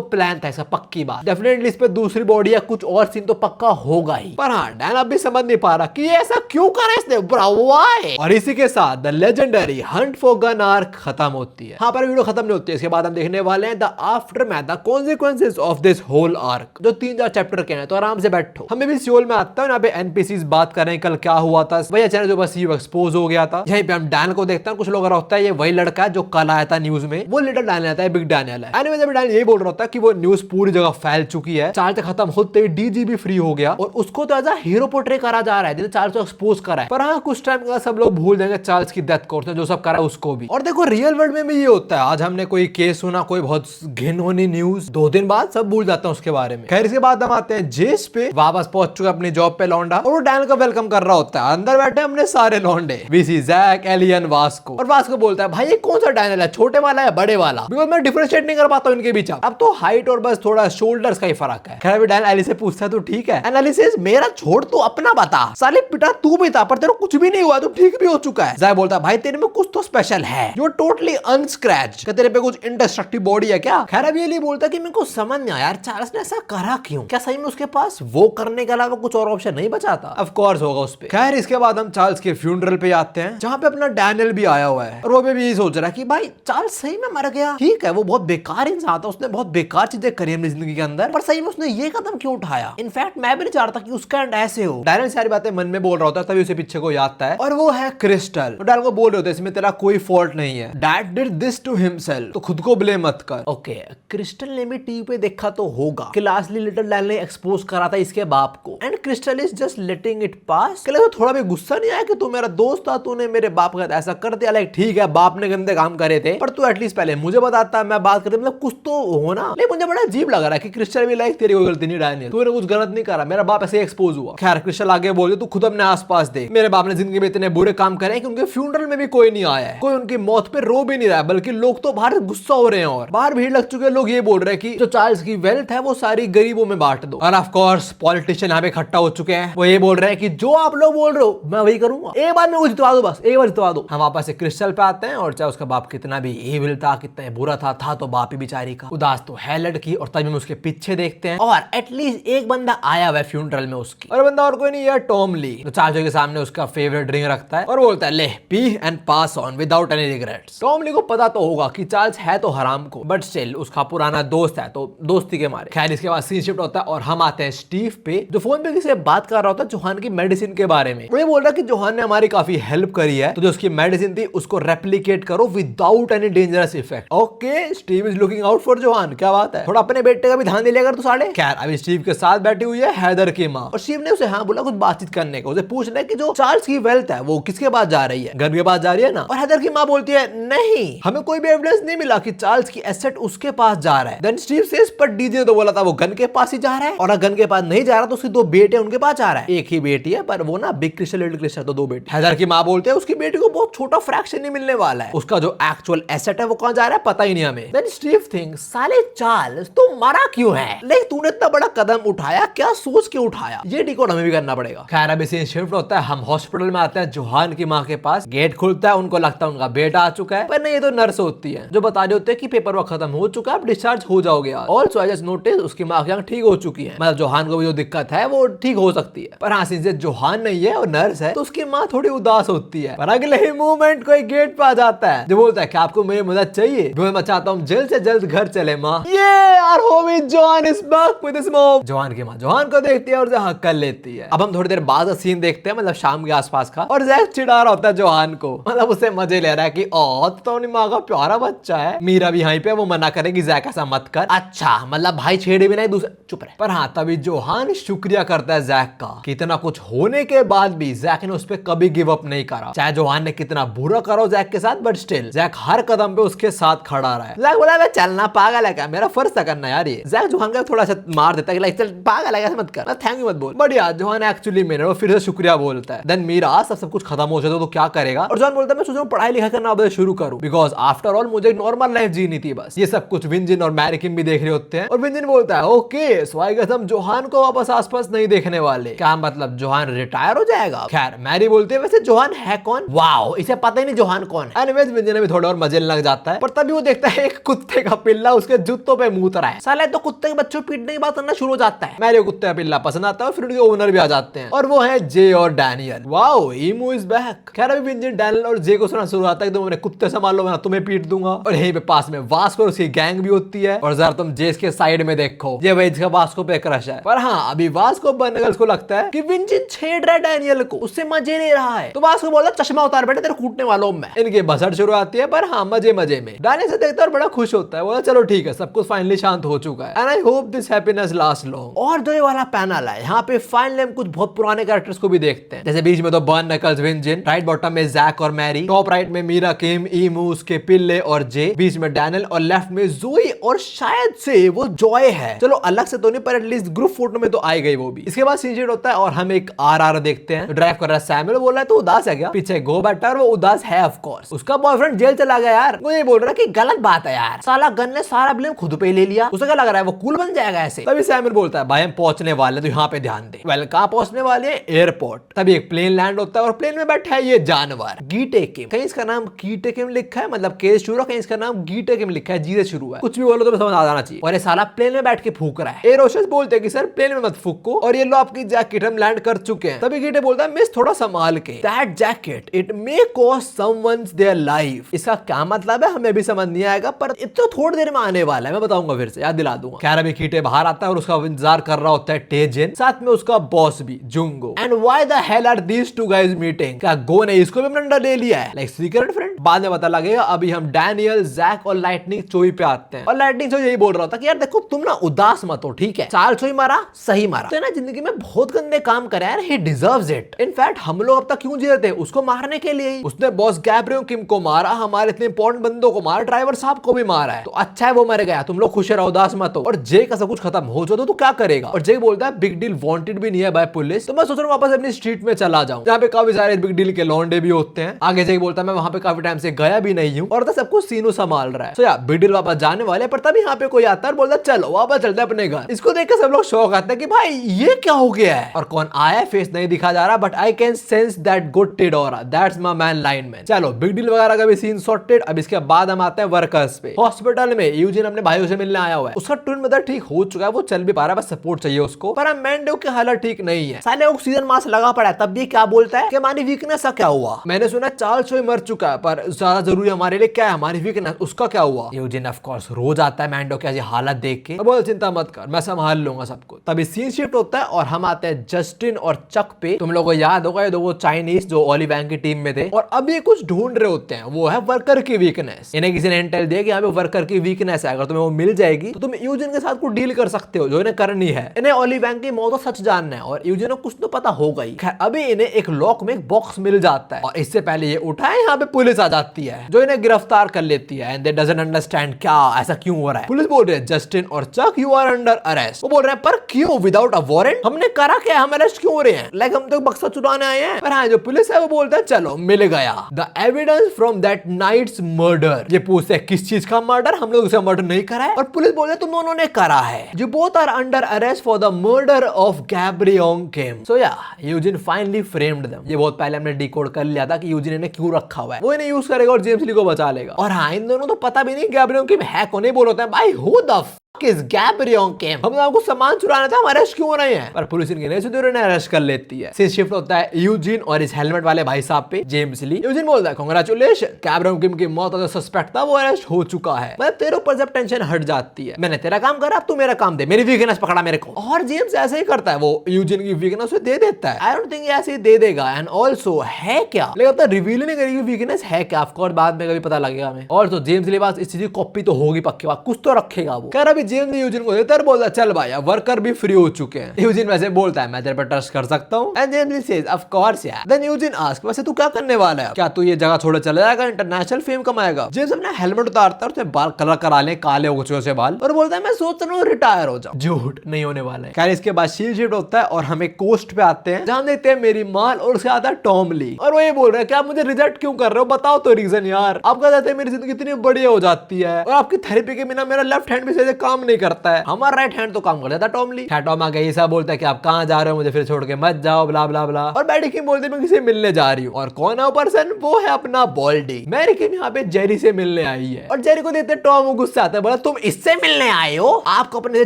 प्लान था, ऐसा पक्की बात। डेफिनेटली इस पे दूसरी बॉडी या कुछ और सीन तो पक्का होगा ही, पर हाँ डैन अब भी समझ नहीं पा रहा कि ये ऐसा क्यों करा इसने, व्हाई। और इसी के साथ the legendary Hunt for gun arc खत्म होती है। हाँ पर वीडियो खत्म नहीं होती है, इसके बाद हम देखने वाले हैं the aftermath, the consequences of this whole arc, जो 3-4 चैप्टर के हैं। तो आराम से बैठो, हमें भी सियोल में आता है, यहाँ पे एनपीसीज बात कर रहे हैं कल क्या हुआ था, वही अचानक जो बस ये एक्सपोज हो गया था। यहीं पे हम डैन को देखते हैं, कुछ लोग होता है ये वही लड़का है जो कल आया था न्यूज में, वो लिटिल डैन आता है, बिग डैनियल है। एनीवे जब डैन यही बोल रहा होता है कि वो न्यूज पूरी जगह फैल चुकी है, चार्ल्स खत्म होते ही डीजी भी फ्री हो गया और उसको तो एज अ हीरो पोर्ट्रे करा जा रहा है, जिसे चार्ल्स को एक्सपोज करा है। पर हाँ कुछ टाइम का सब लोग भूल जाएंगे चार्ल्स की डेथ को, जो सब करा उसको भी। और देखो रियल वर्ल्ड में भी ये होता है, आज हमने कोई केस सुना, कोई बहुत घिनौनी न्यूज, 2 दिन बाद सब भूल जाते हैं उसके बारे में। खैर इसके बाद हम आते हैं जेस पे, वापस पहुंच चुके अपनी जॉब पे लौंडा, और वो डैन का वेलकम कर रहा होता है। अंदर बैठे हमने सारे लौंडे, वीसी, जैक, एलियन, वास्को। और वास्को बोलता है भाई ये कौन सा डैनियल है, छोटे वाला है बड़े वाला? बिकॉज मैं डिफरेंशिएट नहीं कर पाता हूं इनके बीच। अब तो हाइट और बस थोड़ा शोल्डर्स का ही फर्क है। खैर डैन एली से पूछता है तू ठीक है? एली सेज मेरा छोड़ तू अपना बता, साले पिटा तू भी था पर तेरे कुछ भी नहीं हुआ, तू ठीक भी हो चुका है। जैक बोलता है भाई तेरे में कुछ तो स्पेशल है, यू आर टोटली अनस्क्रैच, तेरे पे कुछ इंडेस्ट्रक्टिव बॉडी है क्या? खैर अब ये बोलता कि मेरे को समझ नहीं आया यार चार्ल्स ने ऐसा करा क्यों, क्या सही में उसके पास वो करने के अलावा कुछ और ऑप्शन नहीं बचा था? ऑफ कोर्स होगा उस पे। खैर इसके बाद हम चार्ल्स के फ्यूनरल पे आते हैं, जहां पे अपना डैनियल भी आया हुआ है, और वो भी यही सोच रहा है कि भाई चार्ल्स सही में मर गया। ठीक है वो बहुत बेकार इंसान था, उसने बहुत बेकार चीजें करी अपनी जिंदगी के अंदर, पर सही में उसने ये कदम क्यों उठाया? इनफैक्ट मैं भी नहीं चाहता कि उसका एंड ऐसे हो। डैनियल सारी बातें मन में बोल रहा होता है, तभी उसे पीछे को आता है, और वो है क्रिस्टल। तो डैनियल को बोल रहे होते हैं इसमें तेरा कोई फॉल्ट नहीं है, dad did this to himself, तो खुद को ब्लेम मत कर। ओके क्रिस्टल ने भी टीवी पे देखा तो होगा कि लास्टली लिटिल डैनियल ने एक्सपोज करा था इसके बाप को, and crystal is just letting it pass. तो थोड़ा भी गुस्सा नहीं आया कि तू मेरा दोस्त था, तूने मेरे बाप का ऐसा कर दिया? लाइक ठीक है बाप ने गंदे काम करे थे, पर तू एटलीस्ट पहले मुझे बताता, मैं बात करते, मतलब कुछ तो हो ना। लेकिन मुझे बड़ा अजीब लग रहा है कि क्रिस्टल भी लाइक तेरी कोई गलती नहीं डैनियल, तूने कुछ गलत नहीं करा, मेरा बाप ऐसे एक्सपोज हुआ। खैर क्रिस्टल आगे बोल तू खुद अपने आसपास देख, मेरे बाप ने जिंदगी में इतने बुरे काम करे कि उनके फ्यूनरल में भी कोई नहीं आया है, कोई उनकी मौत पे रो भी नहीं रहा है, बल्कि लोग तो बाहर गुस्सा हो रहे हैं, और बाहर भीड़ लग चुके लोग ये बोल रहे हैं कि जो चार्ल्स की वेल्थ है वो सारी गरीबों में बांट दो। और ऑफ कोर्स पॉलिटिशियन यहाँ पे इकट्ठा हो चुके हैं, वो ये बोल रहे हैं कि जो आप लोग बोल रहे हो मैं वही करूंगा, एक बार में वो जितवा दो, बस एक बार जितवा दो। हम वापस से क्रिस्टल पे आते हैं, और चाहे उसका बाप कितना भी एविल था, कितना बुरा था तो बाप ही बेचारी का उदास तो है लड़की। और तभी हम उसके पीछे देखते हैं, और एटलीस्ट एक बंदा आया हुआ है फ्यूनरल में उसकी, और बंदा और कोई नहीं है टॉम ली, तो चार्ल्स के सामने उसका फेवरेट ड्रिंक रखता है और बोलता है ले पी and pass on without any regrets. Tom Lee को पता तो होगा कि चार्ल्स है तो हराम को, बट स्टिल उसका पुराना दोस्त है तो दोस्ती के मारे। खैर इसके बाद सीन शिफ्ट होता है, और हम आते हैं स्टीव पे, जो फोन पे किसी से बात कर रहा होता है जोहान की मेडिसिन के बारे में। वो ये बोल रहा है कि जोहान ने हमारी काफी हेल्प करी है, तो जो उसकी मेडिसिन थी उसको रेप्लिकेट करो without any dangerous effect. Okay Steve is looking out for Johan, क्या बात है, थोड़ा अपने बेटे का भी ध्यान दे लिया कर तू साले। खैर अभी स्टीव के साथ बैठी हुई है हैदर की माँ, और स्टीव ने उसे हाँ बोला कुछ बातचीत करने को, उसे पूछना है कि जो चार्ल्स की वेल्थ है वो किसके पास जा रही है, गन के पास जा रही है ना। और हैदर की माँ बोलती है नहीं हमें कोई भी एविडेंस नहीं मिला कि चार्ल्स की एसेट उसके पास जा रहा है। देन स्टीव सेज पर डीजे ने तो बोला था वो गन के पास ही जा रहा है, और अगर गन के पास नहीं जा रहा तो उसके 2 बेटे उनके पास जा रहा है। एक ही बेटी है पर वो ना बिग क्रिस्टल लिटिल क्रिस्टल, तो 2 बेटे। हैदर की माँ बोलते हैं उसकी बेटी को बहुत छोटा फ्रैक्शन ही मिलने वाला है, उसका जो एक्चुअल एसेट है वो कहां जा रहा है पता ही नहीं हमें। देन स्टीव थिंक साले चार्ल्स तू मरा क्यों है, लेकिन तूने इतना बड़ा कदम उठाया, क्या सोच के उठाया, ये डिकोड हमें भी करना पड़ेगा। खैर अभी सीन शिफ्ट होता है, हम हॉस्पिटल में आते हैं जोहान की माँ के पास, गेट खुलता है, उनको लगता है उनका बेटा आ चुका है, पर नहीं ये तो नर्स होती होती है जो बता रहे होते हैं कि पेपर वर्क खत्म हो चुका है, आप डिस्चार्ज हो जाओगे। ऑल्सो आई जस्ट नोटिस उसकी माँ की आंख ठीक हो चुकी है, मतलब जोहान को भी जो दिक्कत है वो ठीक हो सकती है। पर हाँ, सिंस जोहान नहीं है और नर्स है तो उसकी माँ थोड़ी उदास होती है। पर अगले ही मोमेंट कोई गेट पे आ जाता है जो बोलता है कि आपको मेरी मदद चाहिए, मैं चाहता हूँ जल्द से जल्द घर चले माँ। ये यार homie Johan is back with his mom. Johan की माँ जोहान को देखती है और उसे हक कर लेती है। अब हम थोड़ी देर बाद का सीन देखते हैं, मतलब शाम के आसपास का, और जैक चिढ़ा रहा होता है जोहान को, मतलब उसे मजे ले रहा है कि तो अपनी माँ का प्यारा बच्चा है। मीरा भी यहीं पे, वो मना करेगी जैक ऐसा मत कर। अच्छा मतलब भाई छेड़े भी नहीं दूसरे, चुप रहे। पर हाँ, तभी जोहान शुक्रिया करता है जैक का कि इतना कुछ होने के बाद भी जैक ने उस पर कभी गिव अप नहीं करा, चाहे जोहान ने कितना बुरा करो जैक के साथ, बट स्टिल जैक हर कदम पे उसके साथ खड़ा रहा है। जैक बोला मैं चलना पागल है क्या, मेरा फर्ज था करना यार ये। जैक जोहान का थोड़ा सा मार देता है कि चल पागल है मत कर, थैंक यू मत बोल। बट यार जोहान एक्चुअली मेरे वो फिर से शुक्रिया बोलता है। देन मीरा सब कुछ खत्म हो जाता तो क्या करेगा, और जोहान बोलता है मैं सोच रहा हूँ पढ़ाई लिखाई करना अब शुरू करूँ, बिकॉज आफ्टर ऑल मुझे नॉर्मल लाइफ जीनी थी बस। ये सब कुछ विंजिन और मैरी किम भी देख रहे होते हैं, और विंजिन बोलता है ओके सो आई गेस हम जोहान को वापस आसपास नहीं देखने वाले। क्या मतलब जोहान रिटायर हो जाएगा? खैर मैरी बोलती है वैसे जोहान है कौन, वाओ इसे पता ही नहीं जोहान कौन है। एनीवेज विंजिन भी थोड़ा और मजे लग जाता है, पर तभी वो देखता है एक कुत्ते का पिल्ला उसके जूतों पे मूत रहा है। साला तो कुत्ते के बच्चों पीटने की बात करना शुरू हो जाता है। मैरी कुत्ते का पिल्ला पसंद आता है और फिर उनके ओनर भी आ जाते हैं, और वो है जे और Daniel. Wow Emu is back. खैर अभी विंजिन डैनियल और जे को सुना शुरू आता है कि तुम अपने कुत्ते संभालो मैं तुम्हें पीट दूंगा, और यहीं पे पास में वास्को और उसकी गैंग भी होती है। और जरा तुम जेस के साइड में देखो, ये भाई इसका वास्को पे क्रश है। पर हाँ अभी वास्को बर्नगल्स को लगता है कि विंजिन छेड़ रहा है डैनियल को, उससे मजे ले रहा है, तो वास्को बोलता है चश्मा उतार बेटे तेरे कूटने वालों में। इनकी बसड़ शुरू आती है, पर हाँ मजे मजे में डैनियल से देखता है और बड़ा खुश होता है, बोला चलो ठीक है सब कुछ फाइनली शांत हो चुका है, and I hope this happiness last long. और जो ये वाला पैनल है यहाँ पे फाइनली हम कुछ बहुत पुराने कैरेक्टर्स को भी देखते हैं, जैसे बीच में तो बर्नगल्स विंजिन, राइट बॉटम में जैक और मैरी, टॉप राइट में मीरा किम ईमू उसके पिल्ले और जे, बीच में डैनियल, और लेफ्ट में जोई और शायद से वो जॉय है। चलो अलग से तो नहीं पर एटलीस्ट ग्रुप फोटो में तो आई गई वो भी। इसके बाद सीन होता है और हम एक आरआर देखते हैं, ड्राइव कर रहा है सैमुअल। बोल रहा है तो उदास है क्या, पीछे गो बैठा है और वो उदास है ऑफ कोर्स, उसका बॉयफ्रेंड जेल चला गया यार। वो ये बोल रहा है कि गलत बात है यार, साला गन ने सारा ब्लेम खुद पे ले लिया, उसे क्या लग रहा है वो कूल बन जाएगा ऐसे। तभी सैमुअल बोलता है भाई हम पहुंचने वाले तो यहाँ पे ध्यान दे। वेल कहाँ पहुंचने वाले हैं, एयरपोर्ट। तभी एक प्लेन लैंड होता है और प्लेन में बैठा है ये जानवर गीटे किम। कहीं इसका नाम गीटे किम लिखा है, मतलब के शुरू है, कहीं इसका नाम गीटे किम लिखा है, जी से शुरू है। कुछ भी बोलो तो समझ आ जाना चाहिए। और ये साला प्लेन में बैठ के फूक रहा है। एयर होस्टेस बोलते हैं कि सर प्लेन में मत फूको, और ये लो आपकी जैकेट हम लैंड कर चुके हैं। तभी गीटे बोलता है मिस थोड़ा संभाल के, that jacket it may cost someone's their life. इसका क्या मतलब है हमें भी समझ नहीं आएगा, पर इतना थोड़ी देर में आने वाला है, मैं बताऊंगा फिर से याद दिला दूंगा। खैर अभी गीटे बाहर आता है और उसका इंतजार कर रहा होता है टेजिन, साथ में उसका बॉस भी जुंगो। And why the hell are these two guys meeting, क्या गो ने इसको भी अपना अंडर ले लिया है, लाइक सीक्रेट फ्रेंड? बाद में पता लगेगा। अभी हम डैनियल जैक और लाइटनिंग चोई पे आते हैं, और लाइटनिंग चोई यही बोल रहा था कि यार देखो तुम ना उदास मत हो, ठीक है चाल चोई मारा सही मारा, तो ना जिंदगी में बहुत गंदे काम करे यार, ही डिजर्व्स इट। इनफैक्ट हम लोग अब तक क्यों जी रहे थे, उसको मारने के लिए ही। उसने बॉस गैब्रियो किम को मारा, हमारे इतने इंपॉर्टेंट बंदों को मारा, ड्राइवर साहब को भी मारा है, तो अच्छा है वो मर गया, तुम लोग खुश रहो उदास मत हो। और जे का सब कुछ खत्म हो जाए तो क्या करेगा, और जे बोलता है बिग डील वांटेड भी नहीं है बाय पुलिस, तो मैं सोच रहा हूँ वापस अपनी स्ट्रीट में चला जाऊं, जहाँ पे काफी सारे बिग डील के लौंडे भी होते हैं। आगे जे बोलता है मैं वहां पे काफी टाइम से गया भी नहीं हूँ, और तो सब कुछ सीनू संभाल रहा है। तो यार बिग डील वापस जाने वाले, पर तभी यहाँ पे कोई आता है और बोलता है चलो वापस चलते हैं अपने घर। इसको देख के सब लोग शौक आता है कि भाई ये क्या हो गया है, और कौन आया फेस नहीं दिखा जा रहा, but I can sense that good टेडोरा, दैट्स माय मैन लाइनमैन। चलो बिग डील वगैरह का भी सीन सॉर्टेड। अब इसके बाद हम आते हैं वर्कर्स पे। हॉस्पिटल में यूजिन अपने भाइयों से मिलने आया हुआ है, उसका ट्विन ब्रदर ठीक हो चुका है, वो चल भी पा रहा है, बस सपोर्ट चाहिए उसको। पर मैंडो की हालत ठीक नहीं है, साले ऑक्सीजन मास्क लगा पड़ा है, तब भी क्या बोलता है कि हमारी वीकनेस का क्या हुआ। मैंने सुना चार्ल्स चोई मर चुका है, पर ज्यादा जरूरी हमारे लिए क्या है हमारी वीकनेस, उसका क्या हुआ। यूजिन ऑफ कोर्स रोज आता है मैंडो की हालत देख के, बोल चिंता मत कर मैं संभाल लूंगा सब कुछ। तभी सीन शिफ्ट होता है और हम आते हैं जस्टिन और चक पे। तुम लोगों को याद होगा ये दो वो चाइनीज जो ओलिवैंग की टीम में थे, और अब ये कुछ ढूंढ रहे होते हैं, वो है वर्कर की वीकनेस। इन्हें किसी ने इंटेल दिया कि यहाँ पे वर्कर की वीकनेस है, अगर तुम्हें वो मिल जाएगी तो तुम यूजिन के साथ कुछ डील कर सकते हो जो इन्हें करनी है। इन्हें ओलिवैंग की मौत सच जानना है, और यूजिन को कुछ तो पता हो गई। खैर अभी इन्हें एक लॉक में एक बॉक्स मिल जाता है, और इससे पहले ये उठाए यहाँ पे पुलिस आ जाती है जो इन्हें गिरफ्तार कर लेती है। एंड दे डजंट अंडरस्टैंड क्या ऐसा क्यों हो रहा है। पुलिस बोल रही है जस्टिन और चक यू आर अंडर अरेस्ट। वो बोल रहे हैं पर क्यों, विदाउट अ वारंट, हमने करा क्या, हम अरेस्ट क्यों हो रहे हैं, लाइक हम तो बक्सा चुराने आए हैं। पर हाँ जो पुलिस है वो बोलता है चलो मिल गया the evidence from that night's murder. ये पूछते हैं किस चीज का मर्डर, हम लोग उसे मर्डर नहीं करा है, और पुलिस बोले तुम दोनों ने करा है। जो both are under arrest for the murder of Gapryong Kim. So yeah Eugene finally framed them. ये बहुत पहले हमने डिकोड कर लिया था कि यूजिन इन्हें क्यों रखा हुआ है, वो इन्हें यूज करेगा और जेम्स ली को बचा लेगा। और हाँ, इन दोनों तो पता भी नहीं गैब्रियल किम है कौन, नहीं बोल होता है भाई हु द किस गैब्रियल किम, हम आपको सामान चुराना था, हम अरेस्ट क्यों हो रहे हैं, पर पुलिस इनके नहीं अरेस्ट कर लेती है। सीन शिफ्ट होता है यूजिन और इस हेलमेट वाले भाई साहब पे, जेम्स ली। यूजिन बोलता है कांग्रेचुलेशन, गैब्रियल किम की मौत का सस्पेक्ट था वो अरेस्ट हो चुका है, मतलब तेरे ऊपर जब टेंशन हट जाती है, मैंने तेरा काम करा, अब तू मेरा काम दे, मेरी वीकनेस पकड़ा मेरे को। और जेम्स ऐसे ही करता है, वो यूजिन की वीकनेस दे देता है। आई डोंट थिंक ऐसे ही दे देगा, एंड ऑल्सो है क्या, लेकिन अब रिवील नहीं करेगी वीकनेस है क्या, ऑफ कोर्स बाद में कभी पता लगेगा हमें। और तो जेम्स के पास इस चीज की कॉपी तो होगी पक्की बात, कुछ तो रखेगा वो। खैर अभी जेम्स यूजिन को देता है, बोलता चल भाई वर्कर भी फ्री हो चुके हैं। यूजिन वैसे बोलता है मैं तेरे पर ट्रस्ट कर सकता हूं, and James sage of course यार। देन यूजिन आस्क वैसे तू क्या करने वाला है, क्या तू ये जगह छोड़ चला जाएगा, इंटरनेशनल फेम कमाएगा। जेम्स अपना हेलमेट उतारता है और उसे बाल कलर करा ले, काले हो चुके से बाल, और बोलता है मैं सोच रहा हूं रिटायर हो जाऊं। झूठ नहीं होने वाला है। खैर इसके बाद शील शिफ्ट होता है और हमें कोस्ट पे आते हैं, जहां देखते हैं मेरी माल और उसके आता है टॉम ली, और वो ये बोल रहा है कि आप मुझे रिजेक्ट क्यों कर रहे हो, बताओ तो रीजन यार। आप कहते हैं मेरी जिंदगी इतनी बढ़िया हो जाती है और आपकी थेरेपी के बिना मेरा लेफ्ट हैंड भी सही से काम नहीं करता है, हमारा राइट हैंड तो काम कर देता टॉम ली। टॉम आके ऐसा बोलता है कि आप कहां जा रहे हो, मुझे फिर छोड़ के मत जाओ, ब्ला ब्ला ब्ला। और मैरी किम बोलती है मैं किसी मिलने जा रही हूँ, और कौन है वो पर्सन, वो है अपना बॉल्डी। मैरी किम यहाँ पे जेरी से मिलने आई है, और जेरी को देखते टॉम गुस्से आता है, बोला तुम इससे मिलने आए हो, आपको अपने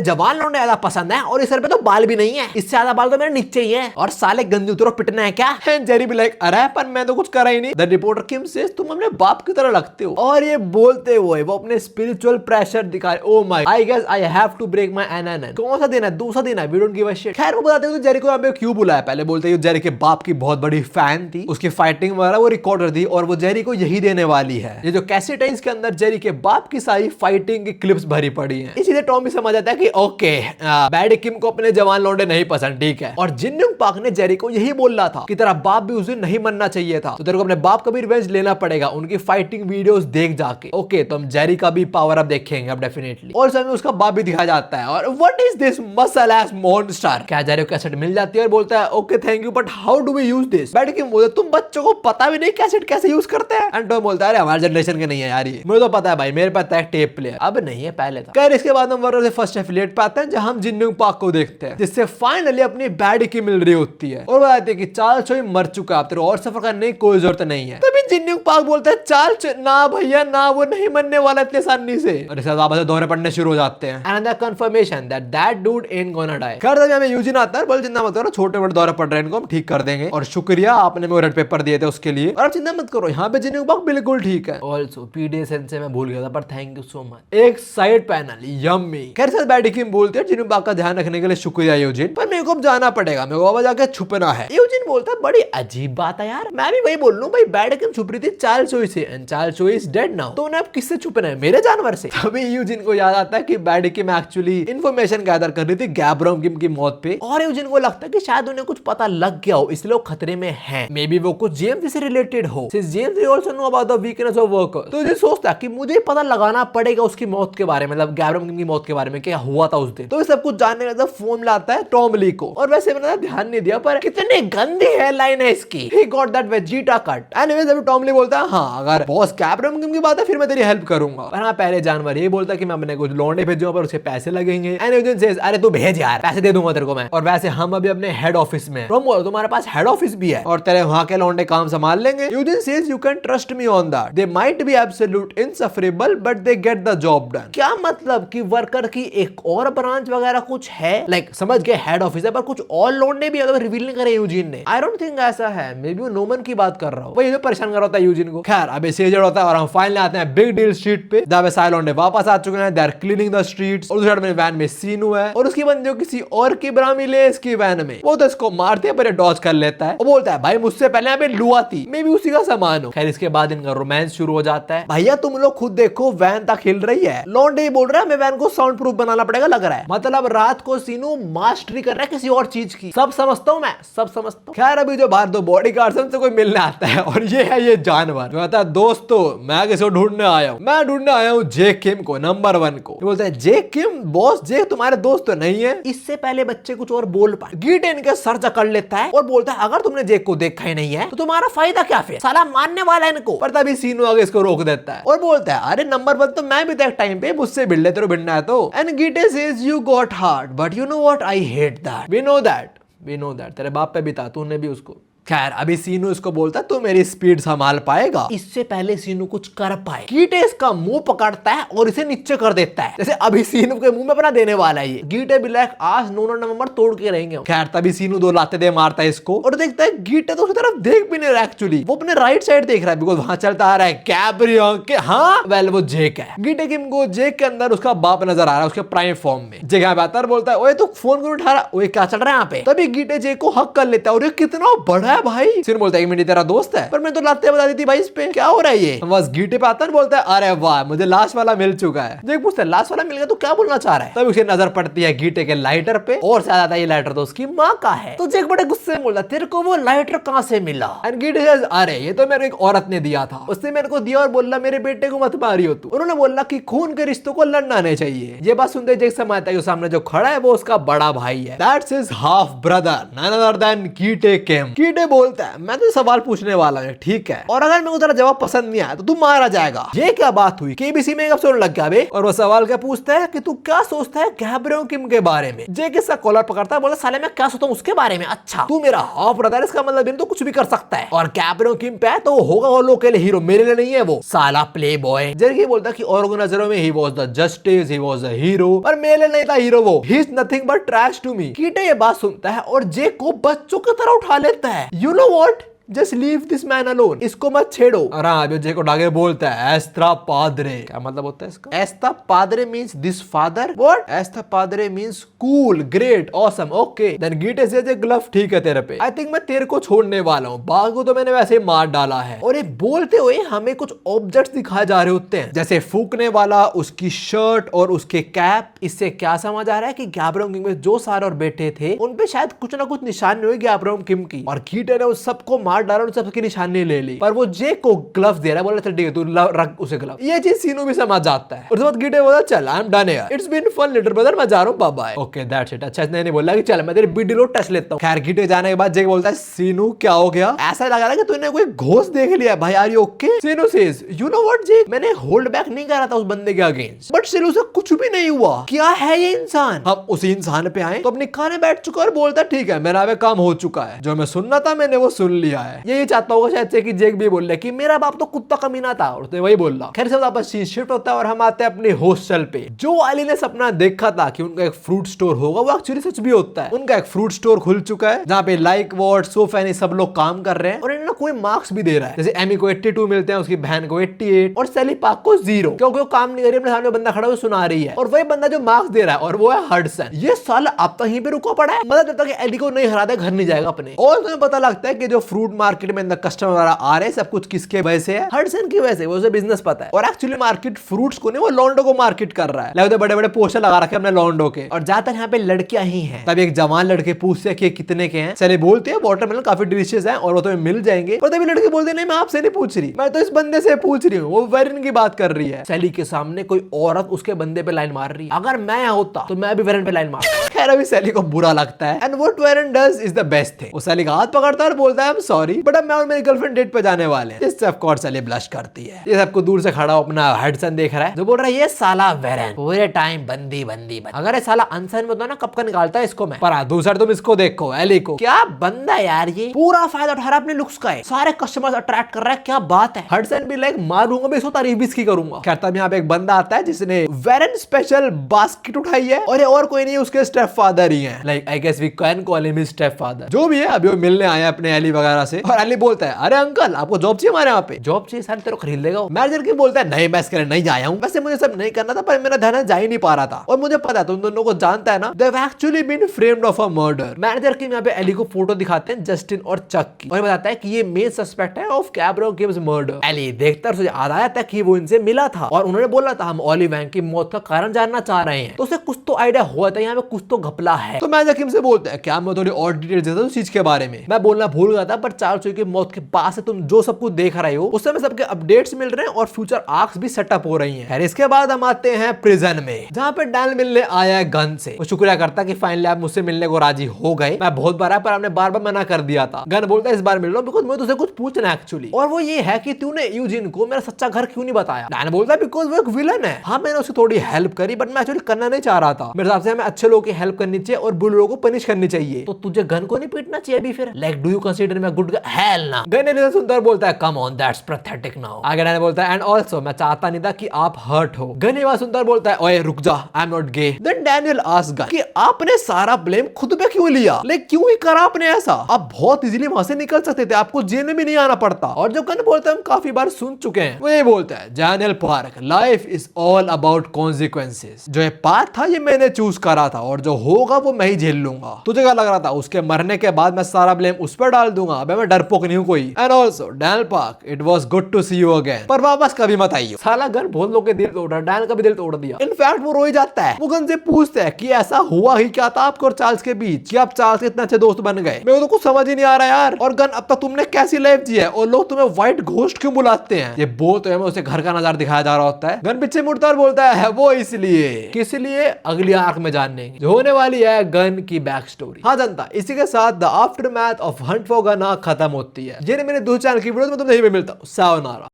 जवान लौंडे ज्यादा पसंद है, और इस सर पे तो बाल भी नहीं है, इससे ज्यादा बाल तो मेरे नीचे ही है, और साले गंदी उतरो पिटना है क्या। जेरी भी लाइक अरे पर मैं तो कुछ करा ही नहीं। द रिपोर्टर किम सेज तुम अपने बाप की तरह लगते हो, और ये बोलते हुए वो अपने स्पिरिचुअल प्रेशर दिखाए। Oh my I guess I have to break my NNN. कौन सा दिन है, दूसरा दिन है, we don't give a shit. खैर वो बताते हैं जेरी को यहाँ पे क्यों बुलाया। पहले बोलते हैं जेरी के बाप की बहुत बड़ी फैन थी, उसकी फाइटिंग वगैरह वो रिकॉर्डर थी, और वो जेरी को यही देने वाली है। ये जो कैसेट है इसके अंदर जेरी के बाप की सारी फाइटिंग की क्लिप्स भरी पड़ी हैं। इसीलिए टॉम भी समझ आता है कि ओके बैड किम को अपने जवान लौंडे नहीं पसंद, ठीक है। और जिन यूंग पाक ने जेरी को यही बोला था कि तेरा बाप भी उस दिन नहीं मरना चाहिए था, तो तेरे को अपने बाप का भी रिवेंज लेना पड़ेगा उनकी फाइटिंग वीडियोस देख जाके। ओके तो हम जेरी का भी पावर अप देखेंगे अब डेफिनेटली। और समय उसका बाप भी दिखाया जाता है, और what is this muscle ass monster, क्या जेरी को कैसेट मिल जाती है और बोलता है okay thank you but how do we use this. Bad Kim बोलता है तुम बच्चों को पता भी नहीं कैसेट कैसे यूज करते हैं। एंड टॉम बोलता है अरे हमारे जनरेशन के नहीं है यार, ये मुझे तो पता है भाई, मेरे पास एक टेप प्लेयर, अब नहीं है पहले था। खैर इसके बाद हम वर्कर से फर्स्ट एफिलिएट पे आते हैं, जहां हम जिन यूंग पाक को देखते हैं, जिससे फाइनली अपनी बैड की मिल रही होती है, और बताते हैं कि चार्ल्स चोई मर चुका, अब तेरे और सफर करने की कोई जरूरत नहीं है। तभी जिन यूंग पाक बोलता है चार्ल्स ना भैया ना, वो नहीं मरने वाला इतने आसानी से, और इसके बाद दौरे पड़ने शुरू हो जाते हैं। And the confirmation that that dude and gonna die. खैर तभी हमें यूजिन आता है, बोल चिंता मत करो, छोटे बड़े दौरे पड़ रहे हैं, इनको हम ठीक कर देंगे, और शुक्रिया आपने मेरे रेड पेपर दिए थे उसके लिए, और आप चिंता मत करो, यहाँ पे जिन यूंग पाक बिल्कुल ठीक है। ऑल्सो पीडी सेंसे मैं भूल गया था, पर थैंक यू सो मच। एक साइड पैनल यम्मी। खैर सर बैड किम बोलते हैं जिन यूंग पाक का ध्यान रखने के लिए शुक्रिया यूजिन, पर मेरे को अब जाना पड़ेगा, मेरे को अब जाके छुपना है। यूजिन बोलता है बड़ी अजीब बात है यार, मैं भी वही बोल लूं भाई, बैड किम छुप रही थी चार्ल्स चोई से, and Charles Choi is dead now, तो उन्हें अब किससे छुपना है, मेरे जानवर से। तभी यूजिन को याद आता है कि बैड किम एक्चुअली इंफॉर्मेशन गैदर कर रही थी गैब्रियल किम की मौत पे, और यूजिन को लगता है कि शायद उन्हें कुछ पता लग गया हो, इसलिए वो खतरे में है। मे बी वो कुछ जेम्स से रिलेटेड हो, since James also know about the weakness of worker. तो ये सोचता है कि मुझे पता लगाना पड़ेगा उसकी मौत के बारे में, मतलब गैब्रियल किम की मौत के बारे में, क्या हुआ था उस दिन। तो सब कुछ जानने का फोन लाता है टॉम ली को, और वैसे मैंने ध्यान नहीं दिया पर कितनी गंदी हेडलाइन है इसकी, he got that Vegeta cut. Anyways अभी टॉम ली बोलता है हाँ अगर बॉस गैब्रियल किम की बात है फिर मैं तेरी हेल्प करूंगा, पर हाँ पहले जानवर ये बोलता है कि मैं अपने कुछ लौंडे भेजूंगा पर उसके पैसे लगेंगे। एनीवेज सेज अरे तू भेज यार, पैसे दे दूंगा तेरे को मैं। और वैसे हम अभी अपने हेड ऑफिस में, टॉम बोलता तुम्हारे पास हेड ऑफिस भी है और तेरे वहां के लौंडे काम संभाल लेंगे। Eugene says you can trust me on that, they might be absolute insufferable but they get the job done. क्या मतलब कि वर्कर की एक और ब्रांच वगैरह कुछ है, लाइक समझ गए हेड ऑफिस है पर कुछ और लौंडे भी अगर रिवील नहीं करे यूजिन ने। आई डोंट थिंक ऐसा है, मे बी वो नोमन की बात कर रहा हूं, वही जो परेशान कर रहा होता है यूजिन को। खैर अभी सीजर होता है और हम फाइनली आते हैं बिग डील स्ट्रीट पे, जहां पे सारे लौंडे वापस आ चुके हैं, they are cleaning the streets, और दूसरी साइड में वैन में सीनू है और उसकी बंदी किसी और की ब्रामी ले इसकी वैन में, वो तो इसको मारते हैं पर डॉज कर लेता है, वो बोलता है भाई मुझसे पहले यहाँ पे लुआ थी, मे बी उसी का सामान हो। खैर इसके बाद इनका रोमांस शुरू हो जाता है। भैया तुम लोग खुद देखो वैन तक हिल रही है, लौंडे बोल रहा है हमें वैन को साउंड प्रूफ बनाना पड़ेगा, लग रहा है मतलब रात को सीनू मास्टरी कर रहा है किसी और चीज की। सब समझता हूं मैं, सब समझता हूं। खैर अभी जो बाहर दो बॉडीगार्ड्स से कोई मिलने आता है और ये है ये जानवर जो कहता है दोस्तों मैं किसी को ढूंढने आया हूं, मैं ढूंढने आया हूं जे किम को, नंबर 1 को। बोलता है जे किम बॉस, जे तुम्हारे दोस्त तो नहीं है। इससे पहले बच्चे कुछ और बोल पाए, गीटे इनके सर जकड़ लेता है और बोलता है अगर तुमने जे को देखा ही नहीं है तो तुम्हारा फायदा क्या, फिर साला मारने वाला है इनको। पर तभी सीनू आगे इसको रोक देता है और बोलता है अरे नंबर 1 तो मैं भी था एक टाइम पे, मुझसे भिड़ ले तेरे भिड़ना है तो। And Gitae says you got heart but you know what I hate that, we know that, we know that. तेरे बाप पे भी था, तूने भी उसको खैर अभी सीनू इसको बोलता है तू मेरी स्पीड संभाल पाएगा। इससे पहले सीनू कुछ कर पाए गीटे इसका मुंह पकड़ता है और इसे नीचे कर देता है, जैसे अभी सीनू के मुंह में अपना देने वाला है। ये गीटे भी लाइक आज नंबर तोड़ के रहेंगे। खैर तभी सीनू दो लाते दे मारता है इसको और देखता है गीटे तो उसकी तरफ देख भी नहीं रहा, एक्चुअली वो अपने राइट साइड देख रहा है बिकॉज वहां चलता आ रहा है कैब्रियो के। हाँ वेल वो जेक है। गीटे किम को जेक के अंदर उसका बाप नजर आ रहा है उसके प्राइम फॉर्म में। जेक यहाँ बेहतर बोलता है ओए तू फोन क्यों उठा रहा, ओए क्या चल रहा है यहाँ पे। तभी गीटे जेक को हक कर लेता है और ये कितना बड़ा है भाई। सीनू बोलता है कि मेरी तेरा दोस्त है पर मैं तो लाते बता दी थी भाई इस पे क्या हो रहा है ये। बस गीटे पे आता है बोलता है अरे वाह मुझे लास्ट वाला मिल चुका है। जेक पूछता है लास्ट वाला मिल गया तो क्या बोलना चाह रहा है। तभी उसे नजर पड़ती है गीटे के लाइटर पे और शायद आता है ये लाइटर तो उसकी माँ का है। तो जेक बड़े गुस्से में बोलता तेरे को वो लाइटर कहाँ से मिला। एंड गीटे सेज अरे ये तो मेरे एक औरत ने दिया था, उसने मेरे को दिया और बोला मेरे बेटे को मत मारियो तू। उन्होंने बोला कि खून के रिश्तों को लड़ना नहीं चाहिए। ये बात सुनते जेक समझता है कि सामने जो खड़ा है वो उसका बड़ा भाई है। That's his half brother none other than Gitae Kim. Gitae बोलता है मैं तो सवाल पूछने वाला हूं ठीक है और अगर मेरे को तेरा जवाब पसंद नहीं आया तो तू मारा जाएगा। ये क्या बात हुई केबीसी में कब सुनने लग गया बे। और वो सवाल क्या पूछता है कि तू क्या सोचता है गैब्रियो किम के बारे में। जेक इसका कॉलर पकड़ता है बोला साले मैं क्या सोचता हूँ उसके बारे में, अच्छा तू मेरा हाफ ब्रदर इसका मतलब तो कुछ भी कर सकता है और गैब्रियो किम पे तो होगा वो लोग के लिए हीरो, मेरे लिए नहीं है वो साला प्ले बॉय। जेक ये बोलता कि औरों की नजरों में he was the justice, he was the hero पर मेरे लिए नहीं था हीरो वो, he is nothing but trash to me. Gitae ये बात सुनता है और जेक को बच्चों की तरह उठा लेता है। You know what just leave this man alone, इसको मत छेड़ो। और हाँ जेक को आगे बोलता है एस्त्रा पादरे, क्या मतलब होता है इसका। एस्ता पादरे मींस दिस फादर, व्हाट एस्ता पादरे means cool great awesome okay. Then गीटे से ग्लव ठीक है तेरे पे, आई थिंक मैं तेरे को छोड़ने वाला हूँ, बाघ को तो मैंने वैसे ही मार डाला है। और ये बोलते हुए हमें कुछ ऑब्जेक्ट्स दिखाए जा रहे होते हैं जैसे फूकने वाला, उसकी शर्ट और उसके कैप। इससे क्या समझ आ रहा है कि गैब्रियो किम में जो सारे और बैठे थे उनपे शायद कुछ ना कुछ निशानी हुई गैब्रियो किम की और गीटे ने उस सबको मार डाला और सबकी निशानी ले ली। पर वो जेक को ग्लव्स दे रहा है, बोला चल ठीक है तू रख उसे ग्लव। ये चीज सीनू भी समझ जाता है और उसके बाद गीटे बोला चल I am done here, it's been fun little brother, मैं जा रहा हूं bye bye. Okay that's it. अच्छा इसने नहीं बोला कि चल मैं तेरी बीडी लो टच लेता हूं। खैर गीटे जाने के बाद जेक बोलता है सीनू क्या हो गया, ऐसा लग रहा है कि तूने कोई घोस्ट देख लिया भाई, are you okay. Seenu says you know what Jake, मैंने होल्ड बैक नहीं करा था उस बंदे के अगेंस्ट बट सीनू से कुछ भी नहीं हुआ। क्या है ये इंसान। हम उसी इंसान पे आए तो अपने खाने बैठ चुका और बोलता ठीक है मेरा काम हो चुका है, जो मैं सुनना था मैंने वो सुन लिया है। यही चाहता होगा शायद से कि जेक भी बोल रहा है कि मेरा बाप तो कुत्ता कमीना था और तो वही बोल रहा। खैर से वापस सीन शिफ्ट होता है और हम आते हैं अपने हॉस्टल पे। जो अली ने सपना देखा था कि उनका एक फ्रूट स्टोर होगा वो एक्चुअली सच भी होता है। उनका एक फ्रूट स्टोर खुल चुका है जहाँ पे लाइक वॉट सोफैनी सब लोग काम कर रहे हैं और इन्होंने कोई मार्क्स भी दे रहा है। जैसे एमी को 82 मिलते हैं, उसकी बहन को 88 और सैली पार्क को 0 क्योंकि वो काम नहीं कर रही, अपने सामने बंदा खड़ा हुआ सुना रही है और वही बंदा जो मार्क्स दे रहा है और वो है हडसन। ये साला अब तक यहीं पे रुका पड़ा है, मतलब जब तक एली को नहीं हरा दे घर नहीं जाएगा अपने। और तुम्हें पता लगता है कि जो फ्रूट मार्केट में कस्टमर आ रहे सब कुछ किसके वजह से है, हडसन की वजह से। वो बिजनेस पता है और एक्चुअली मार्केट फ्रूट्स को नहीं वो लॉन्डो को मार्केट कर रहा है। लगता बड़े बड़े पोस्टर लगा रखे अपने लॉन्डो के और ज्यादातर यहाँ पे लड़कियां ही हैं। तब एक जवान लड़के पूछते हैं कि कितने के हैं, चले बोलते हैं वाटरमेलन काफी डिलीशियस है और वो तुम्हें मिल जाएंगे। और तभी लड़के बोलते नहीं मैं आपसे नहीं पूछ रही, मैं तो इस बंदे से पूछ रही हूँ, वो वेरिन की बात कर रही है। सैली के सामने कोई औरत उसके बंदे पे लाइन मार रही है, अगर मैं यहाँ होता तो मैं भी वेरिन पे लाइन मारता। खैर अभी सैली को बुरा लगता है and what Warren does is the best thing. वो सैली का हाथ पकड़ता है और बोलता है आई एम सॉरी बट अब मैं और मेरी गर्लफ्रेंड डेट पे जाने वाले हैं। इससे ऑफ कोर्स सैली ब्लश करती है। ये सबको दूर से खड़ा अपना हडसन देख रहा है जो बोल रहा है ये साला वेरिन पूरे टाइम बंदी बंदी बंदी। अगर ये साला अनसन में होता ना कब का निकालता है इसको मैं। पर दूसरा तुम इसको देखो एली को, क्या बंदा यार, ये पूरा फायदा उठा रहा है अपने लुक्स का है, सारे कस्टमर्स अट्रैक्ट कर रहा है, क्या बात है। हडसन भी लाइक मारूंगा भी इसको, तारीफ भी इसकी करूंगा। खैर तब यहाँ पे एक बंदा आता है जिसने वेरिन स्पेशल बास्केट उठाई है और ये और कोई नहीं उसके स्टेप फादर ही है। Like I guess we can call him his step father. जो भी है अभी वो मिलने आया अपने एली वगैरह से और एली बोलता है अरे अंकल आपको जॉब चाहिए हमारे यहाँ पे। जॉब चाहिए सर, तेरे को खरीद लेगा। मैनेजर की बोलता है नहीं मैं इसके लिए नहीं आया हूँ, वैसे मुझे सब नहीं करना था पर मेरा ध्यान जा ही नहीं पा रहा था और मुझे पता है तुम दोनों को जानता है ना, they have actually been framed of a murder. Manager की यहाँ पे एली को फोटो दिखाते हैं जस्टिन और चक की और बताता है कि ये मेन सस्पेक्ट है ऑफ गैब्रियो किम्स मर्डर। एली देखता है याद आया था कि वो इनसे मिला था और उन्होंने बोला था हम ऑली वैंग की मौत का कारण जानना चाह रहे हैं, तो उसे कुछ तो आइडिया हुआ था यहाँ पे कुछ तो घपला है। तो मैनेजर किम से बोलता है क्या मैं थोड़ी और डिटेल देता हूँ चीज के बारे में, मैं बोलना भूल गया था पर चार्ल्स की मौत के बाद से तुम जो सब कुछ देख रहे हो उस समय सबके अपडेट्स मिल रहे हैं और फ्यूचर आर्क्स भी सेटअप हो रही हैं। इसके बाद हम आते हैं प्रिजन में जहाँ पे डैन मिलने आया है गन से। वो शुक्रिया करता कि फाइनली आप मुझसे मिलने को राजी हो गए, मैं बहुत बार आया पर आपने बार बार मना कर दिया था। गन बोलता है इस बार मिल रहा हूँ बिकॉज मुझे तुझसे कुछ पूछना है एक्चुअली, और वो ये है कि तूने यूजिन को मेरा सच्चा घर क्यों नहीं बताया। डैन बोलता है बिकॉज वो एक विलन है। हाँ मैंने उसकी थोड़ी हेल्प करी बट मैं एक्चुअली करना नहीं चाह रहा था। मेरे हिसाब से हमें अच्छे लोगों की हेल्प करनी चाहिए और बुरे लोगों को पनिश करनी चाहिए। तो तुझे गन को नहीं पीटना चाहिए अभी फिर। Like do you consider me a good shoot का हेल ना। गन ने सुनकर बोलता है come on that's pathetic now. आगे डैनियल बोलता है एंड आल्सो मैं चाहता नहीं था कि आप हर्ट हो। गन ये बात सुनकर बोलता है ओए रुक जा, I am not gay. Then Daniel asks Gun कि आपने सारा ब्लेम खुद पे क्यों लिया, लाइक क्यों ही करा आपने ऐसा, आप बहुत इजीली वहां से निकल सकते थे, आपको जेल में भी नहीं आना पड़ता। और जो गन बोलता है हम काफी बार सुन चुके हैं, वो ये बोलता है Daniel park life is all about consequences. जो ये पाथ था ये मैंने चूज करा था और जो होगा वो मैं ही झेल लूंगा। तुझे क्या लग रहा था उसके मरने के बाद मैं सारा ब्लेम उस पर डाल दूंगा? अबे मैं डरपोक नहीं हूं कोई। And also Daniel Park it was good to see you again, पर वापस कभी मत आइयो। साला गन बहुत लोगों के दिल तोड़ रहा है, डैनियल का भी दिल तोड़ दिया। इनफैक्ट वो रो ही जाता है। वो गन से पूछता है कि ऐसा हुआ ही क्या था आपको और चार्ल्स के बीच कि आप चार्ल्स के इतने अच्छे दोस्त बन गए? मेरे को तो कुछ समझ ही नहीं आ रहा यार। और गन अब तक तुमने कैसी लाइफ जी है और लोग तुम्हें व्हाइट घोस्ट क्यों बुलाते हैं? ये बोलते हुए उसे घर का नजारा दिखाया जा रहा होता है। गन पीछे मुड़ता और बोलता है वो इसलिए, किस लिए अगली आंख में जानने जो होने वाली है गन की बैक स्टोरी। हाँ जनता, इसी के साथ the after math of Hunt for gun खत्म होती है। ये मेरे दो चैनल की वीडियो में तुम नहीं भी मिलता हूं। सायोनारा।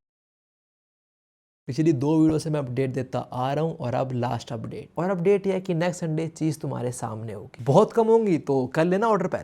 पिछली 2 वीडियो से मैं अपडेट देता आ रहा हूँ और अब लास्ट अपडेट। और अपडेट यह है कि नेक्स्ट संडे चीज तुम्हारे सामने होगी। बहुत कम होंगी तो कर लेना ऑर्डर पहले।